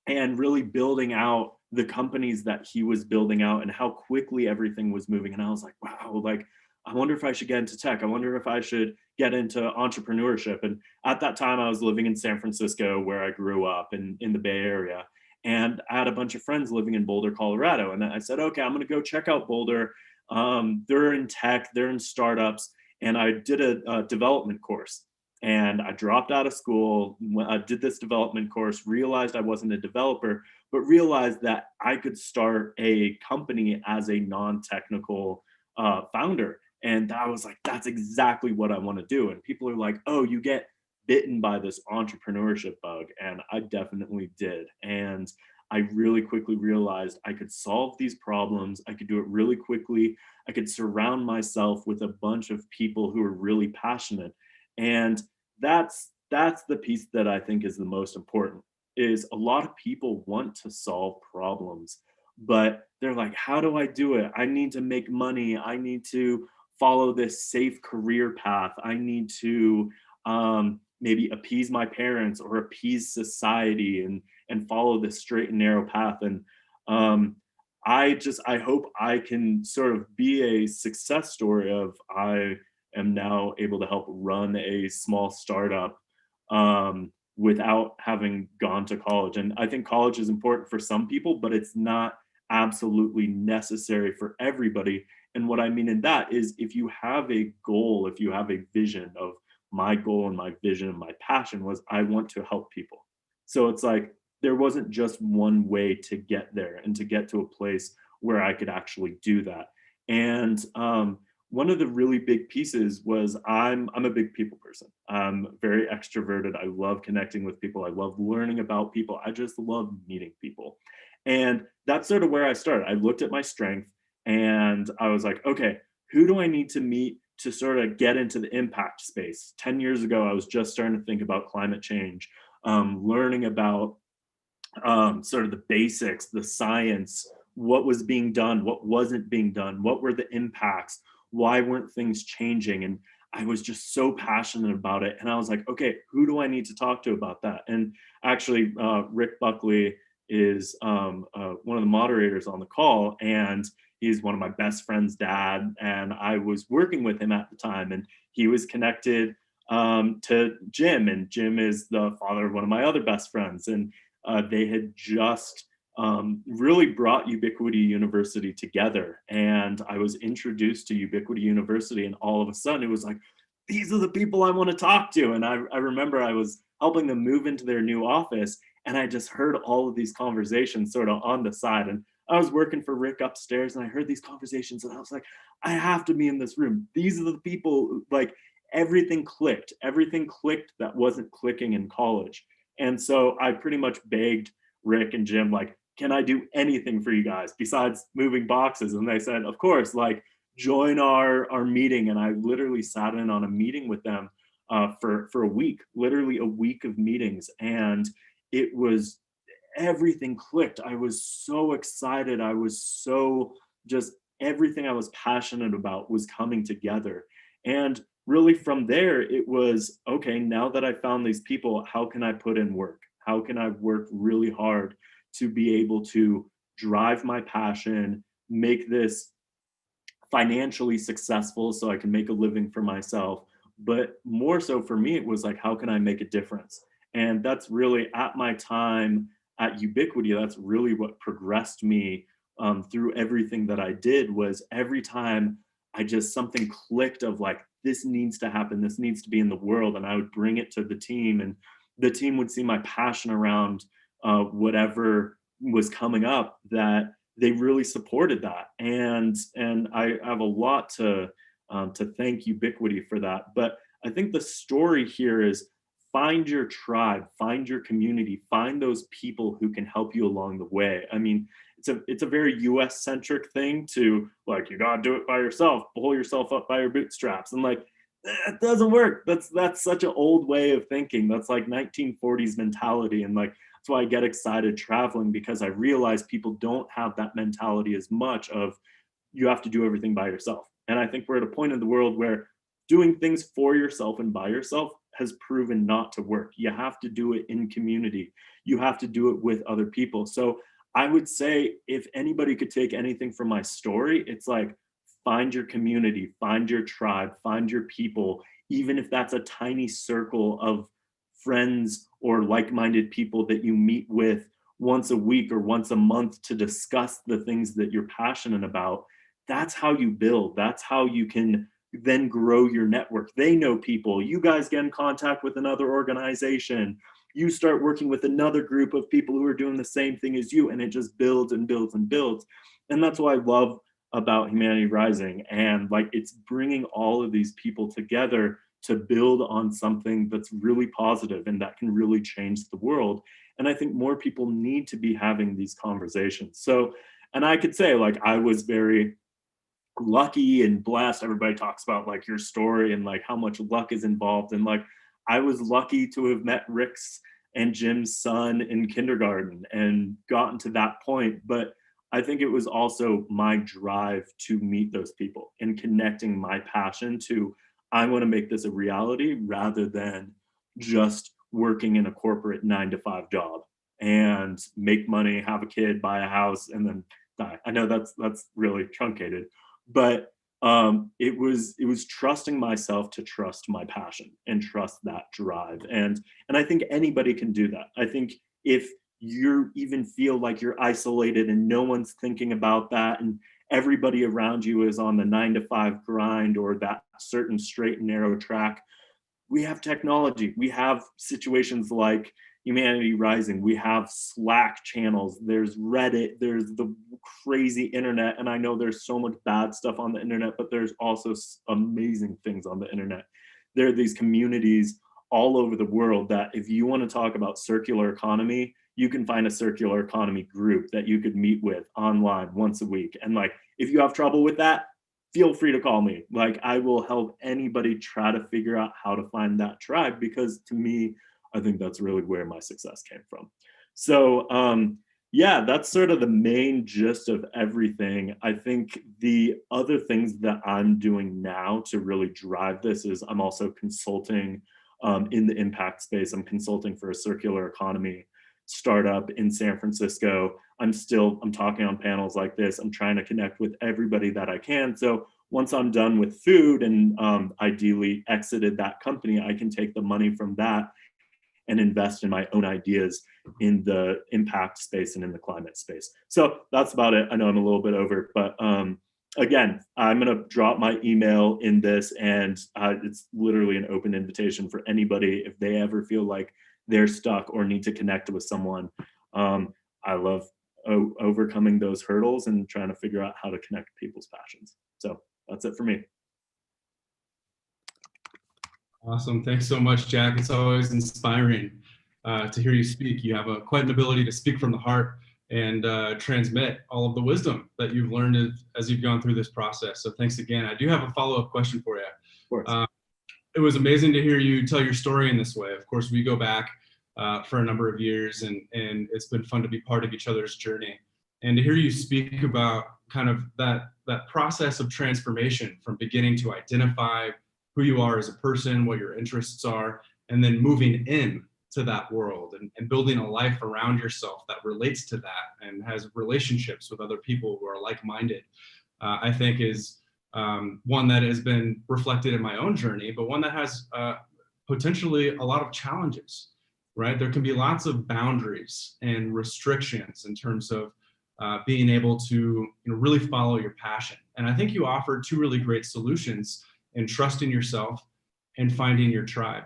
and really building out the companies that he was building out and how quickly everything was moving. And I was like, wow, like, I wonder if I should get into tech. I wonder if I should get into entrepreneurship. And at that time, I was living in San Francisco, where I grew up in the Bay Area. And I had a bunch of friends living in Boulder, Colorado. And I said, okay, I'm going to go check out Boulder. They're in tech, they're in startups. And I did a development course. And I dropped out of school, I did this development course, realized I wasn't a developer, but realized that I could start a company as a non-technical founder. And I was like, that's exactly what I want to do. And people are like, oh, you get bitten by this entrepreneurship bug. And I definitely did. And I really quickly realized I could solve these problems. I could do it really quickly. I could surround myself with a bunch of people who are really passionate. And that's the piece that I think is the most important, is a lot of people want to solve problems, but they're like, how do I do it? I need to make money. I need to follow this safe career path. I need to maybe appease my parents or appease society and follow this straight and narrow path. And I hope I can sort of be a success story of I am now able to help run a small startup without having gone to college. And I think college is important for some people, but it's not absolutely necessary for everybody. And what I mean in that is, if you have a goal, if you have a vision of my goal and my vision and my passion was I want to help people. So it's like, there wasn't just one way to get there and to get to a place where I could actually do that. And one of the really big pieces was I'm a big people person. I'm very extroverted. I love connecting with people. I love learning about people. I just love meeting people. And that's sort of where I started. I looked at my strength and I was like, okay, who do I need to meet to sort of get into the impact space? 10 years ago, I was just starting to think about climate change, learning about sort of the basics, the science, what was being done, what wasn't being done, what were the impacts, why weren't things changing? And I was just so passionate about it. And I was like, okay, who do I need to talk to about that? And actually, Rick Buckley is one of the moderators on the call, and he's one of my best friend's dad. And I was working with him at the time, and he was connected to Jim, and Jim is the father of one of my other best friends. And they had just really brought Ubiquity University together. And I was introduced to Ubiquity University, and all of a sudden it was like, these are the people I want to talk to. And I remember I was helping them move into their new office, and I just heard all of these conversations sort of on the side. And I was working for Rick upstairs, and I heard these conversations, and I was like, I have to be in this room. These are the people, like everything clicked that wasn't clicking in college. And so I pretty much begged Rick and Jim, like, can I do anything for you guys besides moving boxes? And they said, of course, like, join our meeting. And I literally sat in on a meeting with them for a week, literally a week of meetings. And it was, everything clicked. I was so excited. I was so just, everything I was passionate about was coming together. And really from there, it was, okay, now that I found these people, how can I put in work? How can I work really hard to be able to drive my passion, make this financially successful so I can make a living for myself? But more so for me, it was like, how can I make a difference? And that's really, at my time at Ubiquity, that's really what progressed me through everything that I did. Was every time I just, something clicked of like, this needs to happen, this needs to be in the world, and I would bring it to the team, and the team would see my passion around whatever was coming up, that they really supported that. And I have a lot to thank Ubiquity for that. But I think the story here is, find your tribe, find your community, find those people who can help you along the way. I mean, it's a very US centric thing to, like, you gotta do it by yourself, pull yourself up by your bootstraps. And like, that doesn't work. That's such an old way of thinking. That's like 1940s mentality. And like, that's why I get excited traveling, because I realize people don't have that mentality as much of, you have to do everything by yourself. And I think we're at a point in the world where doing things for yourself and by yourself has proven not to work. You have to do it in community. You have to do it with other people. So I would say, if anybody could take anything from my story, it's like, find your community, find your tribe, find your people, even if that's a tiny circle of friends or like-minded people that you meet with once a week or once a month to discuss the things that you're passionate about. That's how you build. That's how you can then grow your network. They know people. You guys get in contact with another organization. You start working with another group of people who are doing the same thing as you, and it just builds and builds and builds. And that's what I love about Humanity Rising. And like, it's bringing all of these people together to build on something that's really positive and that can really change the world. And I think more people need to be having these conversations. So, and I could say, like, I was very lucky and blessed. Everybody talks about like your story and like how much luck is involved. And like, I was lucky to have met Rick's and Jim's son in kindergarten and gotten to that point. But I think it was also my drive to meet those people and connecting my passion to, I want to make this a reality rather than just working in a corporate 9-to-5 job and make money, have a kid, buy a house, and then die. I know that's really truncated, but it was trusting myself to trust my passion and trust that drive. And I think anybody can do that. I think if you even feel like you're isolated and no one's thinking about that, and everybody around you is on the 9-to-5 grind or that certain straight and narrow track, we have technology. We have situations like Humanity Rising. We have Slack channels. There's Reddit. There's the crazy internet, and I know there's so much bad stuff on the internet, but there's also amazing things on the internet. There are these communities all over the world that if you want to talk about circular economy, you can find a circular economy group that you could meet with online once a week. And like, if you have trouble with that, feel free to call me. Like, I will help anybody try to figure out how to find that tribe, because to me, I think that's really where my success came from. So yeah, that's sort of the main gist of everything. I think the other things that I'm doing now to really drive this is I'm also consulting in the impact space. I'm consulting for a circular economy startup in San Francisco. I'm talking on panels like this. I'm trying to connect with everybody that I can. So once I'm done with food and ideally exited that company, I can take the money from that and invest in my own ideas in the impact space and in the climate space. So that's about it. I know I'm a little bit over, but again, I'm gonna drop my email in this, and it's literally an open invitation for anybody if they ever feel like they're stuck or need to connect with someone. I love overcoming those hurdles and trying to figure out how to connect people's passions. So that's it for me. Awesome. Thanks so much, Jack. It's always inspiring to hear you speak. You have quite an ability to speak from the heart and transmit all of the wisdom that you've learned as you've gone through this process. So thanks again. I do have a follow-up question for you. Of course. It was amazing to hear you tell your story in this way. Of course, we go back for a number of years, and it's been fun to be part of each other's journey. And to hear you speak about kind of that process of transformation from beginning to identify who you are as a person, what your interests are, and then moving in to that world and building a life around yourself that relates to that and has relationships with other people who are like-minded, I think is one that has been reflected in my own journey, but one that has potentially a lot of challenges, right? There can be lots of boundaries and restrictions in terms of being able to really follow your passion. And I think you offered two really great solutions in trusting yourself and finding your tribe.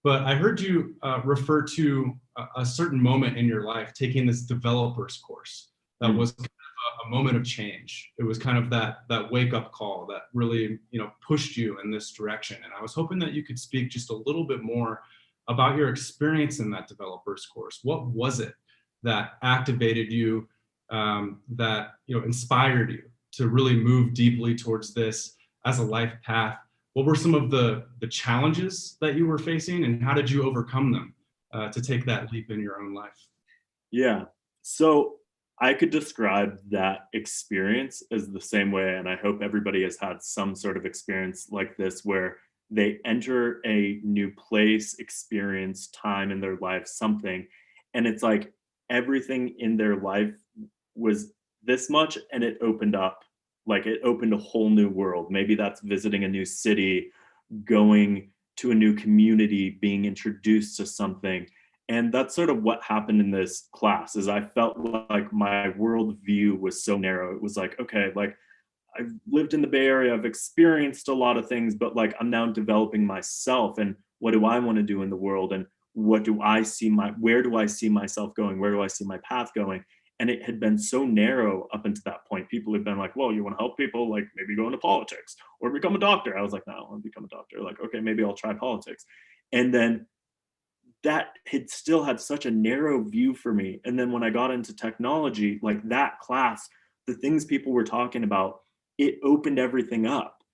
But I heard you refer to a certain moment in your life, taking this developer's course. That was kind of a moment of change. It was kind of that wake-up call that really pushed you in this direction. And I was hoping that you could speak just a little bit more about your experience in that developer's course. What was it that activated you, that inspired you to really move deeply towards this as a life path? What were some of the challenges that you were facing, and how did you overcome them to take that leap in your own life? Yeah, so I could describe that experience as the same way, and I hope everybody has had some sort of experience like this where they enter a new place, experience, time in their life, something, and it's like everything in their life was this much and it opened up. Like, it opened a whole new world. Maybe that's visiting a new city, going to a new community, being introduced to something. And that's sort of what happened in this class, is I felt like my worldview was so narrow. It was like, okay, like I've lived in the Bay Area, I've experienced a lot of things, but like I'm now developing myself, and what do I want to do in the world? And where do I see myself going? Where do I see my path going? And it had been so narrow up until that point. People had been like, well, you want to help people, like maybe go into politics or become a doctor. I was like, no, I want to become a doctor. Like, okay, maybe I'll try politics. And then that had still had such a narrow view for me. And then when I got into technology, like that class, the things people were talking about, it opened everything up.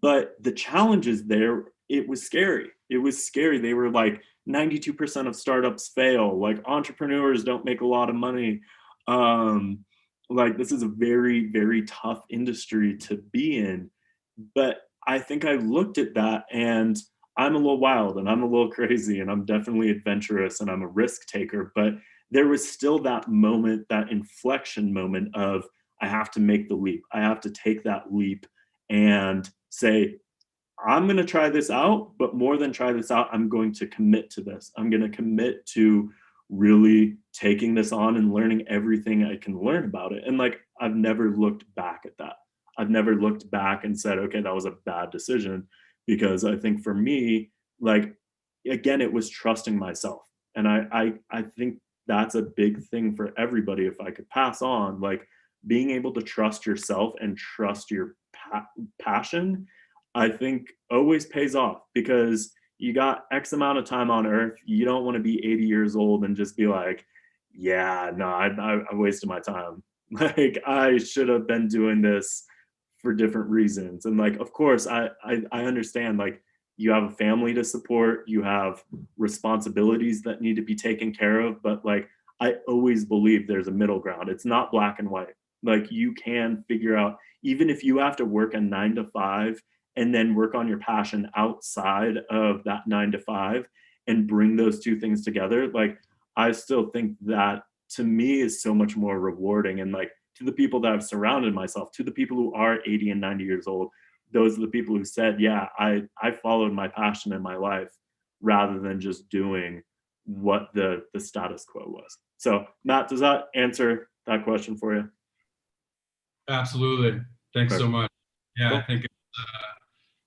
But the challenges there, it was scary. It was scary. They were like 92% of startups fail. Like, entrepreneurs don't make a lot of money. Like, this is a very, very tough industry to be in. But I think I looked at that, and I'm a little wild and I'm a little crazy and I'm definitely adventurous and I'm a risk taker, but there was still that moment, that inflection moment of, I have to make the leap. I have to take that leap and say, I'm going to try this out, but more than try this out, I'm going to commit to this. I'm going to commit to really taking this on and learning everything I can learn about it. And like, I've never looked back at that. I've never looked back and said, okay, that was a bad decision, because I think for me, like, again, it was trusting myself. And I think that's a big thing for everybody. If I could pass on, like, being able to trust yourself and trust your passion, I think always pays off, because you got X amount of time on earth. You don't want to be 80 years old and just be like, yeah, no, I wasted my time. Like, I should have been doing this for different reasons. And like, of course, I understand, like, you have a family to support, you have responsibilities that need to be taken care of, but like, I always believe there's a middle ground. It's not black and white. Like, you can figure out, even if you have to work a 9 to 5 and then work on your passion outside of that 9 to 5 and bring those two things together, like, I still think that, to me, is so much more rewarding. And like, to the people that I've surrounded myself, to the people who are 80 and 90 years old, those are the people who said, yeah, I followed my passion in my life rather than just doing what the status quo was. So Matt, does that answer that question for you? Absolutely. Thanks so much. Yeah, cool. I think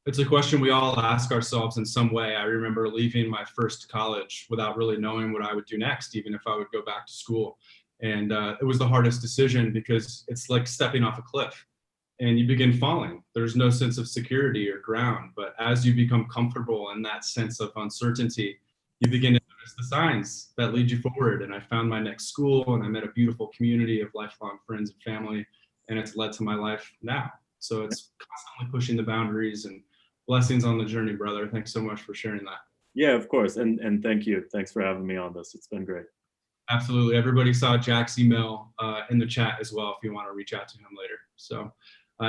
it's a question we all ask ourselves in some way. I remember leaving my first college without really knowing what I would do next, even if I would go back to school. And it was the hardest decision, because it's like stepping off a cliff and you begin falling. There's no sense of security or ground. But as you become comfortable in that sense of uncertainty, you begin to notice the signs that lead you forward. And I found my next school, and I met a beautiful community of lifelong friends and family, and it's led to my life now. So it's constantly pushing the boundaries, and blessings on the journey, brother. Thanks so much for sharing that. Yeah, of course. And thank you. Thanks for having me on this. It's been great. Absolutely. Everybody saw Jack's email in the chat as well, if you want to reach out to him later. So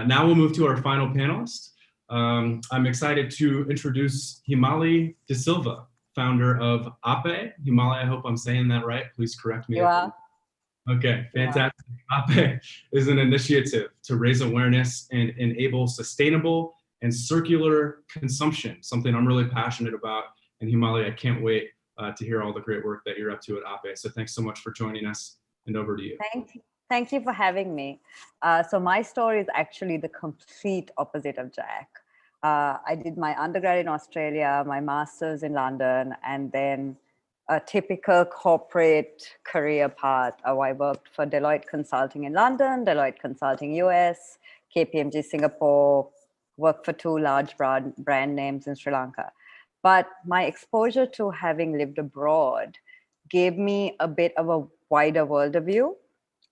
now we'll move to our final panelist. I'm excited to introduce Himali De Silva, founder of APE. Himali, I hope I'm saying that right. Please correct me. You are. Okay, fantastic. APE is an initiative to raise awareness and enable sustainable and circular consumption, something I'm really passionate about. And Himali, I can't wait to hear all the great work that you're up to at APE. So thanks so much for joining us, and over to you. Thank you for having me. So my story is actually the complete opposite of Jack. I did my undergrad in Australia, my master's in London, and then a typical corporate career path. I worked for Deloitte Consulting in London, Deloitte Consulting US, KPMG Singapore, worked for 2 large brand names in Sri Lanka. But my exposure to having lived abroad gave me a bit of a wider world view.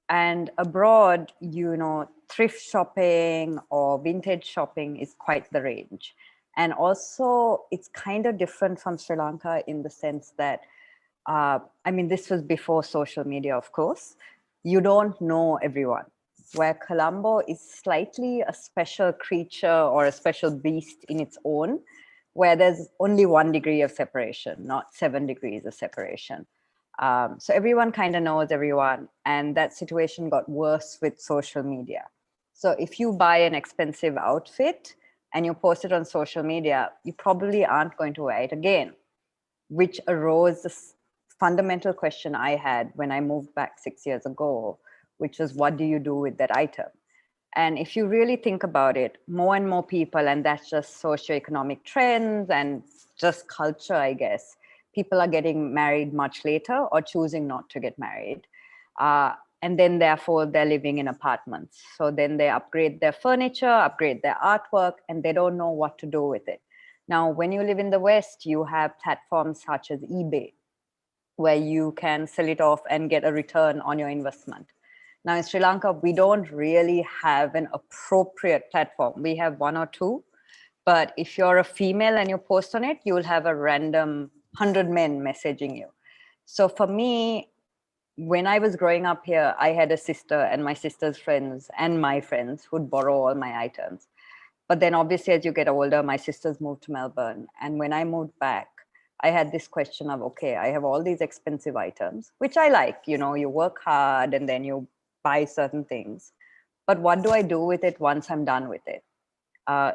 And abroad, you know, thrift shopping or vintage shopping is quite the range. And also, it's kind of different from Sri Lanka in the sense that, I mean, this was before social media, of course. You don't know everyone. Where Colombo is slightly a special creature or a special beast in its own, where there's only 1 degree of separation, not 7 degrees of separation. So everyone kind of knows everyone, and that situation got worse with social media. So if you buy an expensive outfit and you post it on social media, you probably aren't going to wear it again, which arose this fundamental question I had when I moved back 6 years ago, which was, what do you do with that item? And if you really think about it, more and more people, and that's just socioeconomic trends and just culture, I guess, people are getting married much later or choosing not to get married. And then therefore they're living in apartments. So then they upgrade their furniture, upgrade their artwork, and they don't know what to do with it. Now, when you live in the West, you have platforms such as eBay, where you can sell it off and get a return on your investment. Now in Sri Lanka, we don't really have an appropriate platform. We have 1 or 2, but if you're a female and you post on it, you'll have a random 100 men messaging you. So for me, when I was growing up here, I had a sister and my sister's friends and my friends who'd borrow all my items. But then obviously as you get older, my sisters moved to Melbourne. And when I moved back, I had this question of, okay, I have all these expensive items, which I like, you know, you work hard and then you buy certain things. But what do I do with it once I'm done with it?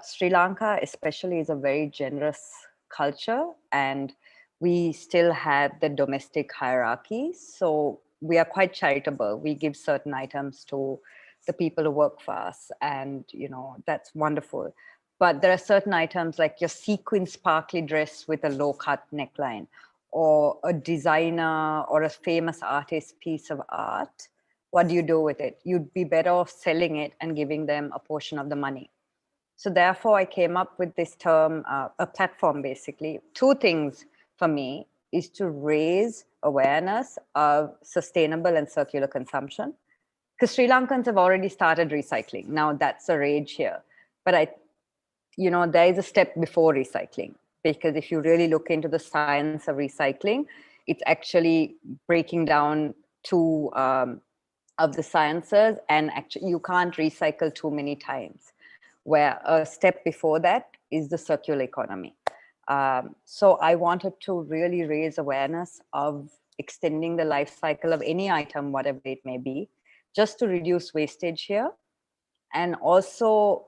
Sri Lanka especially is a very generous culture, and we still have the domestic hierarchy. So we are quite charitable. We give certain items to the people who work for us, and you know, that's wonderful. But there are certain items like your sequin sparkly dress with a low-cut neckline, or a designer or a famous artist piece of art. what do you do with it? You'd be better off selling it and giving them a portion of the money. So therefore, I came up with this term, a platform basically. Two things for me is to raise awareness of sustainable and circular consumption. Because Sri Lankans have already started recycling. Now that's a rage here. But there is a step before recycling, because if you really look into the science of recycling, it's actually breaking down two of the sciences, and actually you can't recycle too many times, where a step before that is the circular economy. So I wanted to really raise awareness of extending the life cycle of any item, whatever it may be, just to reduce wastage here. And also,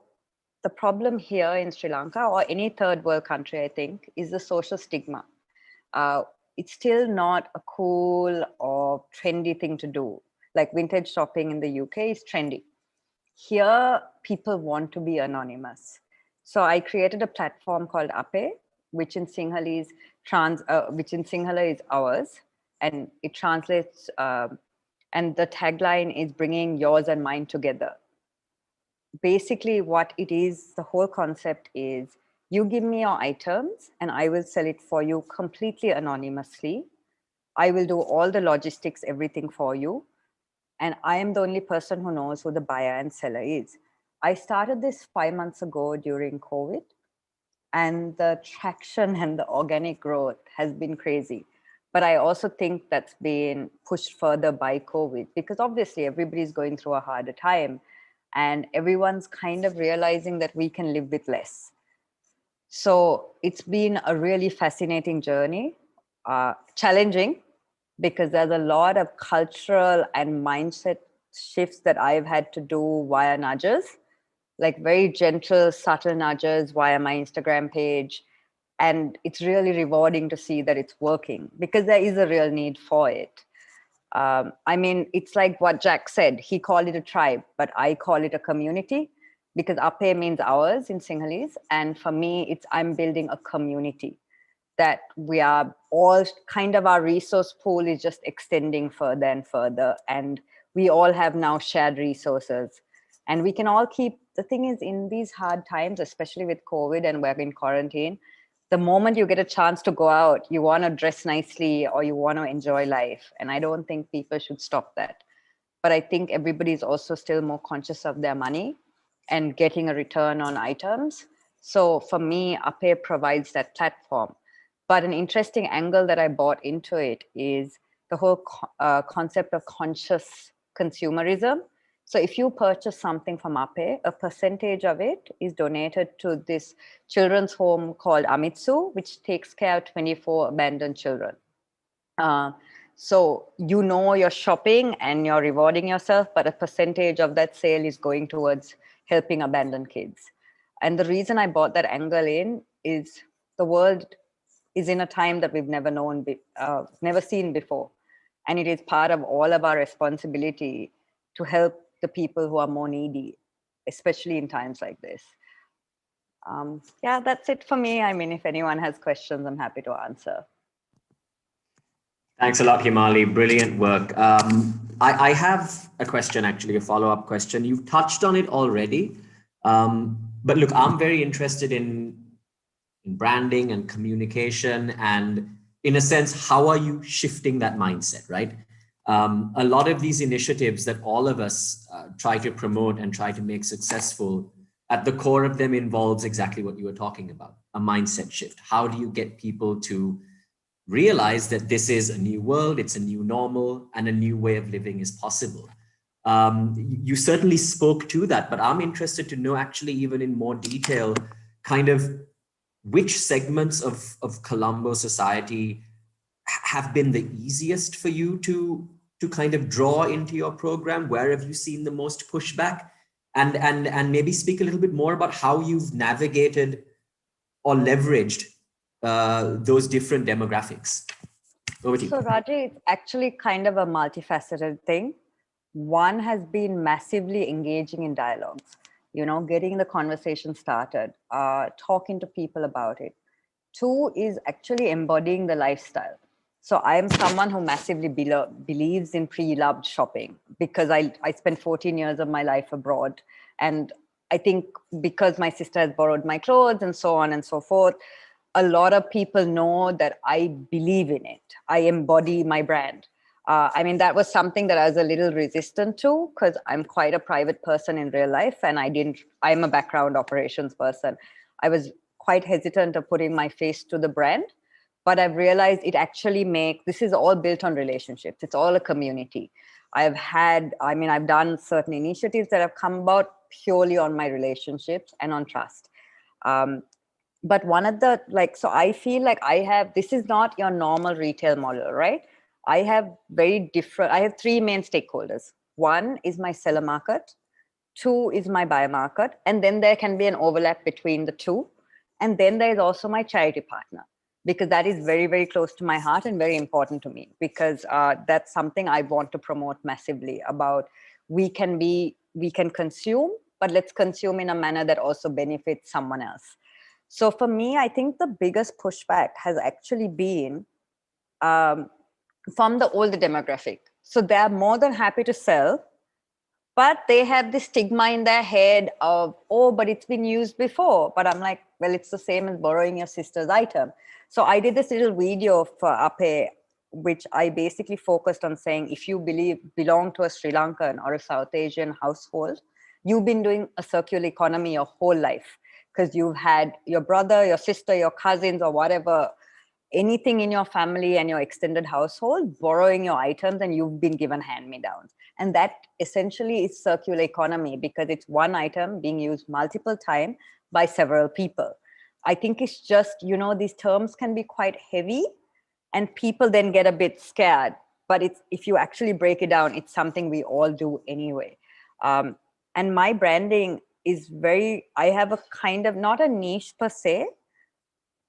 the problem here in Sri Lanka or any third world country, I think, is the social stigma. It's still not a cool or trendy thing to do. Like vintage shopping in the UK is trendy. Here, people want to be anonymous. So I created a platform called Ape, which in Sinhala is ours, and it translates, and the tagline is bringing yours and mine together. Basically what it is, the whole concept is, you give me your items and I will sell it for you completely anonymously. I will do all the logistics, everything for you. And I am the only person who knows who the buyer and seller is. I started this 5 months ago during COVID, and the traction and the organic growth has been crazy. But I also think that's been pushed further by COVID, because obviously everybody's going through a harder time and everyone's kind of realizing that we can live with less. So it's been a really fascinating journey, challenging, because there's a lot of cultural and mindset shifts that I've had to do via nudges, like very gentle, subtle nudges via my Instagram page. And it's really rewarding to see that it's working, because there is a real need for it. I mean, it's like what Jack said. He called it a tribe, but I call it a community, because Ape means ours in Sinhalese. And for me, it's I'm building a community that we are all kind of, our resource pool is just extending further and further. And we all have now shared resources. And we can all keep, the thing is, in these hard times, especially with COVID and we're in quarantine, the moment you get a chance to go out, you want to dress nicely or you want to enjoy life. And I don't think people should stop that. But I think everybody's also still more conscious of their money and getting a return on items. So for me, Ape provides that platform. But an interesting angle that I brought into it is the whole concept of conscious consumerism. So if you purchase something from Ape, a percentage of it is donated to this children's home called Amitsu, which takes care of 24 abandoned children. So you're shopping and you're rewarding yourself, but a percentage of that sale is going towards helping abandoned kids. And the reason I brought that angle in is the world is in a time that we've never seen before. And it is part of all of our responsibility to help the people who are more needy, especially in times like this. Yeah, that's it for me. I mean, if anyone has questions, I'm happy to answer. Thanks a lot, Himali. Brilliant work. I have a question, actually, a follow-up question. You've touched on it already. But look, I'm very interested in branding and communication, and in a sense, how are you shifting that mindset, right? A lot of these initiatives that all of us try to promote and try to make successful, at the core of them involves exactly what you were talking about, a mindset shift. How do you get people to realize that this is a new world, it's a new normal, and a new way of living is possible? You certainly spoke to that, but I'm interested to know, actually, even in more detail, kind of which segments of Colombo society have been the easiest for you to kind of draw into your program? Where have you seen the most pushback? And maybe speak a little bit more about how you've navigated or leveraged those different demographics. Over to you. So Raji, it's actually kind of a multifaceted thing. One has been massively engaging in dialogues, getting the conversation started, talking to people about it. Two is actually embodying the lifestyle. So I am someone who massively believes in pre-loved shopping because I spent 14 years of my life abroad. And I think because my sister has borrowed my clothes and so on and so forth, a lot of people know that I believe in it. I embody my brand. I mean, that was something that I was a little resistant to because I'm quite a private person in real life, and I'm a background operations person. I was quite hesitant of putting my face to the brand, but I've realized it actually this is all built on relationships. It's all a community. I've done certain initiatives that have come about purely on my relationships and on trust. But one of the, so I feel like this is not your normal retail model, right? I have three main stakeholders. One is my seller market, two is my buyer market, and then there can be an overlap between the two. And then there is also my charity partner, because that is very, very close to my heart and very important to me, because that's something I want to promote massively about. We can consume, but let's consume in a manner that also benefits someone else. So for me, I think the biggest pushback has actually been from the older demographic. So they're more than happy to sell, but they have this stigma in their head of, oh, but it's been used before. But I'm like, well, it's the same as borrowing your sister's item. So I did this little video for Ape, which I basically focused on saying, if you belong to a Sri Lankan or a South Asian household, you've been doing a circular economy your whole life, because you've had your brother, your sister, your cousins, or whatever, anything in your family and your extended household borrowing your items, and you've been given hand-me-downs. And that essentially is circular economy, because it's one item being used multiple times by several people. I think it's just, these terms can be quite heavy and people then get a bit scared. But if you actually break it down, it's something we all do anyway. And my branding is I have a kind of, not a niche per se,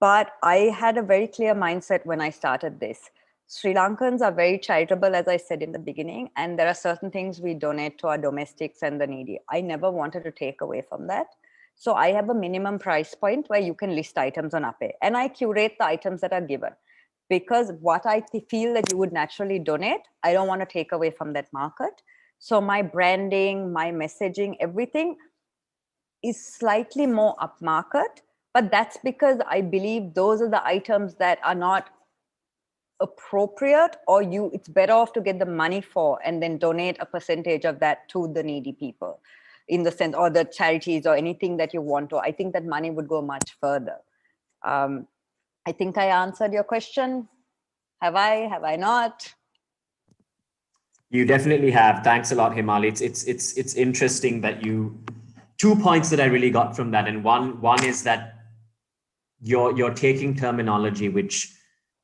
but I had a very clear mindset when I started this. Sri Lankans are very charitable, as I said in the beginning, and there are certain things we donate to our domestics and the needy. I never wanted to take away from that. So I have a minimum price point where you can list items on Ape, and I curate the items that are given, because what I feel that you would naturally donate, I don't want to take away from that market. So my branding, my messaging, everything is slightly more upmarket, but that's because I believe those are the items that are not appropriate, or it's better off to get the money for and then donate a percentage of that to the needy people, in the sense, or the charities or anything that you want to. I think that money would go much further. I think I answered your question. Have I not? You definitely have. Thanks a lot, Himali. It's interesting that 2 points that I really got from that. And one is that you're taking terminology which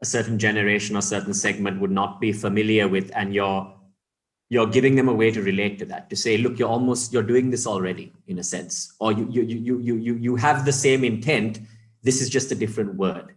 a certain generation or certain segment would not be familiar with, and you're giving them a way to relate to that, to say, look, you're doing this already, in a sense, or you have the same intent. This is just a different word.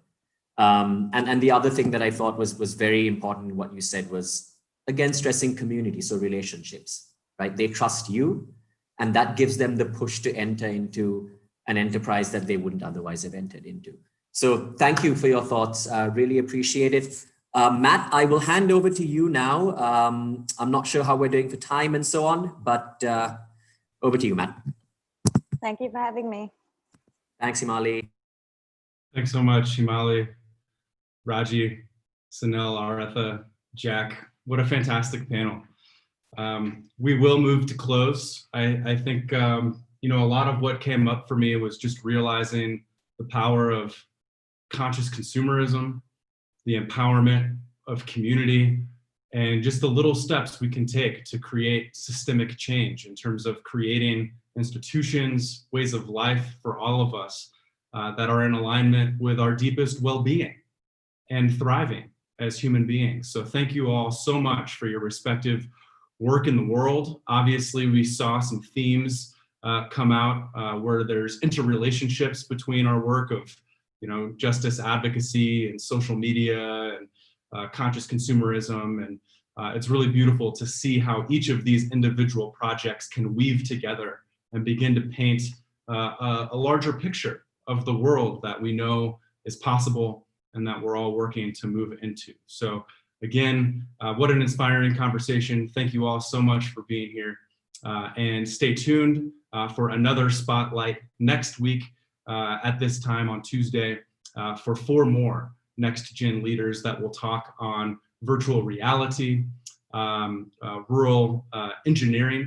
And the other thing that I thought was very important, what you said, was, again, stressing community, so relationships, right? They trust you, and that gives them the push to enter into an enterprise that they wouldn't otherwise have entered into. So thank you for your thoughts. Really appreciate it. Matt, I will hand over to you now. I'm not sure how we're doing for time and so on, but over to you, Matt. Thank you for having me. Thanks, Himali. Thanks so much, Himali, Raji, Sunil, Aritha, Jack. What a fantastic panel. We will move to close. I think, a lot of what came up for me was just realizing the power of conscious consumerism, the empowerment of community, and just the little steps we can take to create systemic change in terms of creating institutions, ways of life for all of us that are in alignment with our deepest well-being and thriving as human beings. So thank you all so much for your respective work in the world. Obviously, we saw some themes come out where there's interrelationships between our work of justice advocacy and social media and conscious consumerism. And it's really beautiful to see how each of these individual projects can weave together and begin to paint a larger picture of the world that we know is possible and that we're all working to move into. So again, what an inspiring conversation. Thank you all so much for being here. And stay tuned for another spotlight next week at this time on Tuesday for 4 more NextGen leaders that will talk on virtual reality, rural engineering,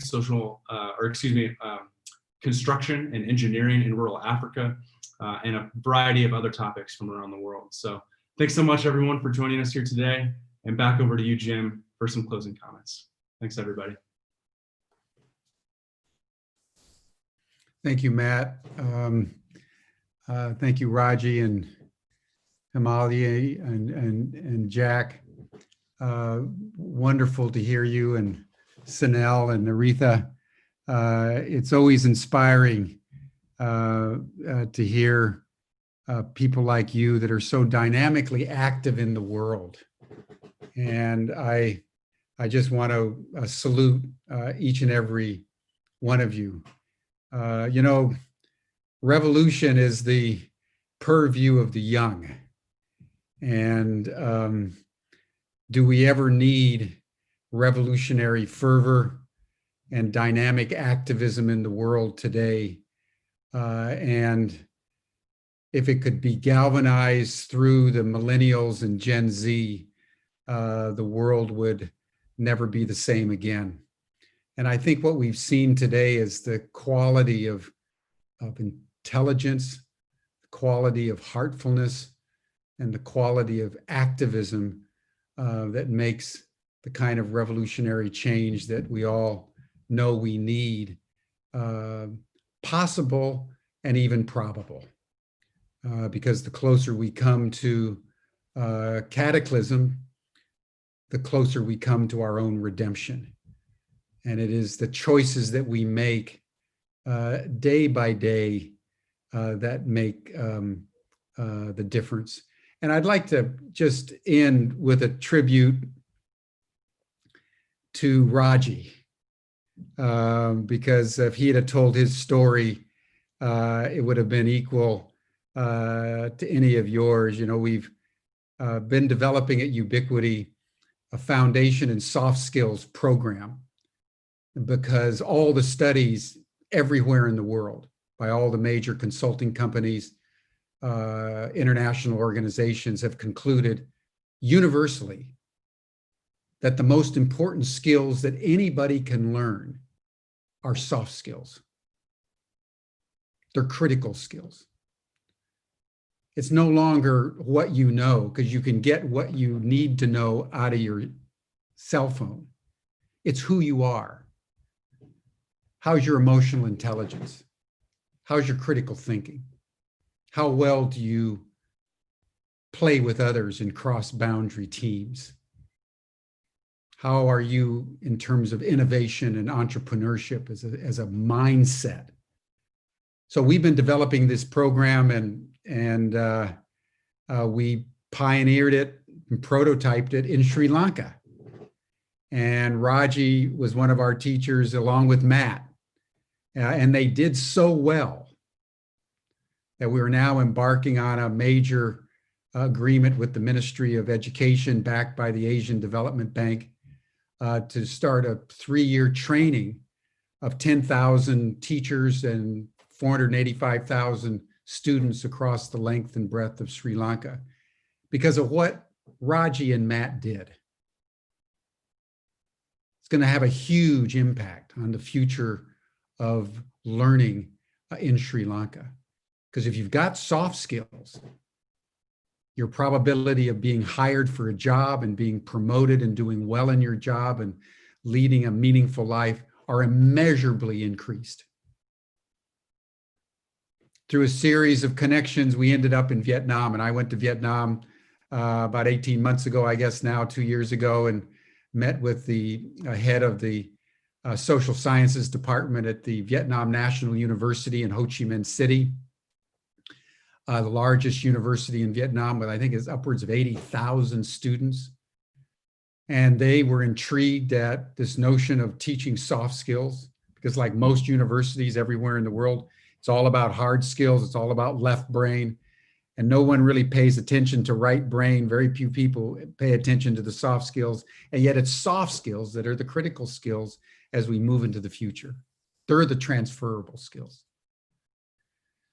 construction and engineering in rural Africa, and a variety of other topics from around the world. So thanks so much, everyone, for joining us here today. And back over to you, Jim, for some closing comments. Thanks, everybody. Thank you, Matt. Thank you, Raji and Himalaya and Jack. Wonderful to hear you, and Senno and Aritha. It's always inspiring to hear people like you that are so dynamically active in the world. And I just want to salute each and every one of you. You know, revolution is the purview of the young. And do we ever need revolutionary fervor and dynamic activism in the world today? And if it could be galvanized through the millennials and Gen Z, the world would never be the same again. And I think what we've seen today is the quality of intelligence, the quality of heartfulness, and the quality of activism that makes the kind of revolutionary change that we all know we need possible and even probable. Because the closer we come to cataclysm, the closer we come to our own redemption. And it is the choices that we make day by day that make the difference. And I'd like to just end with a tribute to Raji, because if he had told his story, it would have been equal to any of yours. You know, we've been developing at Ubiquity a foundation in soft skills program, because all the studies everywhere in the world by all the major consulting companies, international organizations have concluded universally that the most important skills that anybody can learn are soft skills. They're critical skills. It's no longer what you know, because you can get what you need to know out of your cell phone. It's who you are. How's your emotional intelligence? How's your critical thinking? How well do you play with others in cross-boundary teams? How are you in terms of innovation and entrepreneurship as a mindset? So we've been developing this program, and we pioneered it and prototyped it in Sri Lanka. And Raji was one of our teachers along with Matt. And they did so well that we are now embarking on a major agreement with the Ministry of Education, backed by the Asian Development Bank, to start a 3-year training of 10,000 teachers and 485,000 students across the length and breadth of Sri Lanka because of what Raji and Matt did. It's going to have a huge impact on the future of learning in Sri Lanka. Because if you've got soft skills, your probability of being hired for a job and being promoted and doing well in your job and leading a meaningful life are immeasurably increased. Through a series of connections, we ended up in Vietnam, and I went to Vietnam about 18 months ago, I guess now, 2 years ago, and met with the head of the social sciences department at the Vietnam National University in Ho Chi Minh City, the largest university in Vietnam, with I think is upwards of 80,000 students. And they were intrigued at this notion of teaching soft skills, because like most universities everywhere in the world, it's all about hard skills, it's all about left brain. and no one really pays attention to right brain. Very few people pay attention to the soft skills, and yet it's soft skills that are the critical skills as we move into the future. They're the transferable skills.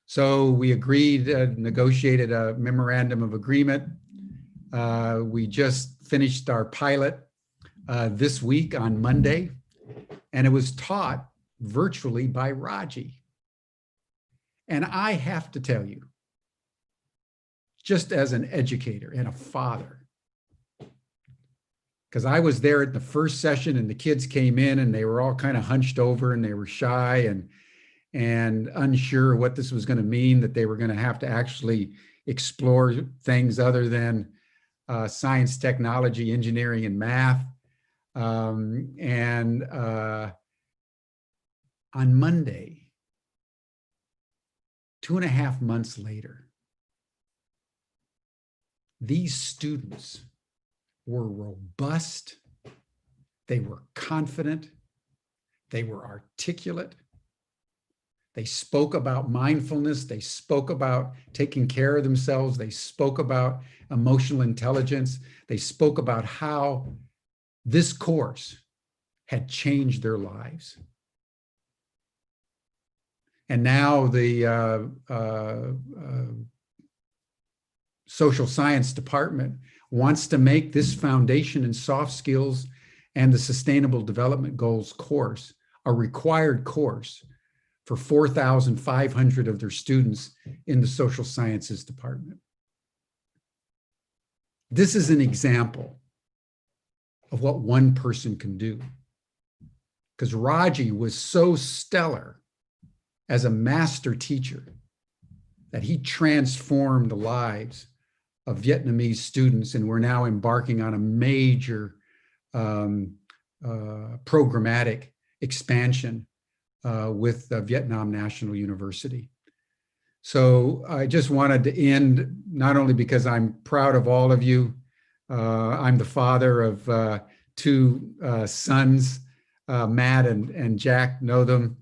So we agreed, negotiated a memorandum of agreement. We just finished our pilot this week on Monday, and it was taught virtually by Raji. And I have to tell you, just as an educator and a father, because I was there at the first session and the kids came in and they were all kind of hunched over and they were shy and unsure what this was going to mean, that they were going to have to actually explore things other than science, technology, engineering, and math. On Monday, 2.5 months later, these students were robust, they were confident, they were articulate, they spoke about mindfulness, they spoke about taking care of themselves, they spoke about emotional intelligence, they spoke about how this course had changed their lives. And now the social science department wants to make this foundation in soft skills and the sustainable development goals course a required course for 4,500 of their students in the social sciences department. This is an example of what one person can do, because Raji was so stellar as a master teacher that he transformed the lives of Vietnamese students, and we're now embarking on a major programmatic expansion with Vietnam National University. So I just wanted to end, not only because I'm proud of all of you, I'm the father of two sons, Matt and Jack, know them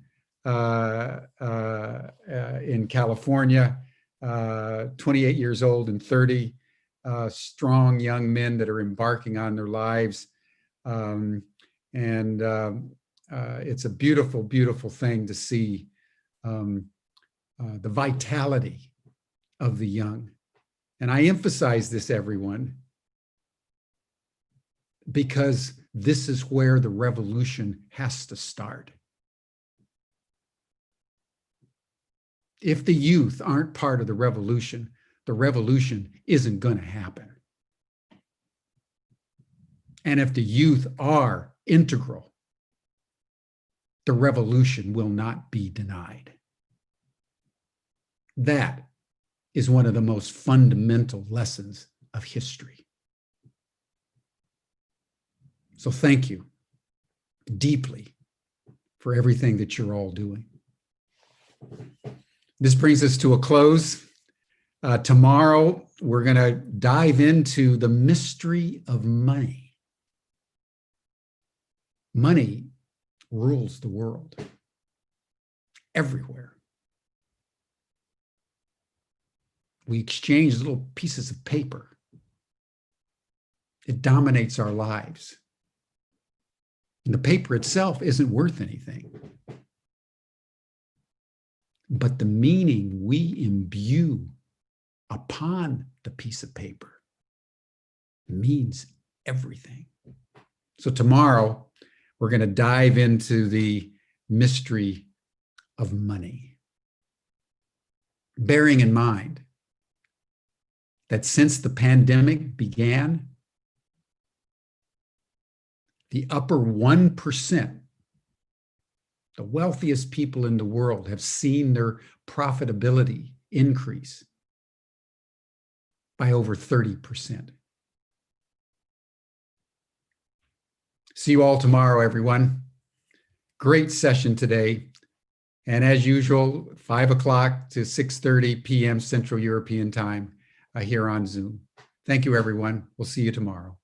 in California, 28 years old and 30, strong young men that are embarking on their lives. It's a beautiful, beautiful thing to see the vitality of the young. And I emphasize this, everyone, because this is where the revolution has to start. If the youth aren't part of the revolution isn't going to happen. And if the youth are integral, the revolution will not be denied. That is one of the most fundamental lessons of history. So thank you deeply for everything that you're all doing. This brings us to a close. Tomorrow, we're going to dive into the mystery of money. Money rules the world everywhere. We exchange little pieces of paper. It dominates our lives. And the paper itself isn't worth anything. But the meaning we imbue upon the piece of paper means everything. So tomorrow, we're going to dive into the mystery of money, bearing in mind that since the pandemic began, the upper 1%, the wealthiest people in the world, have seen their profitability increase by over 30%. See you all tomorrow, everyone. Great session today. And as usual, 5 o'clock to 6:30 p.m. Central European Time here on Zoom. Thank you, everyone. We'll see you tomorrow.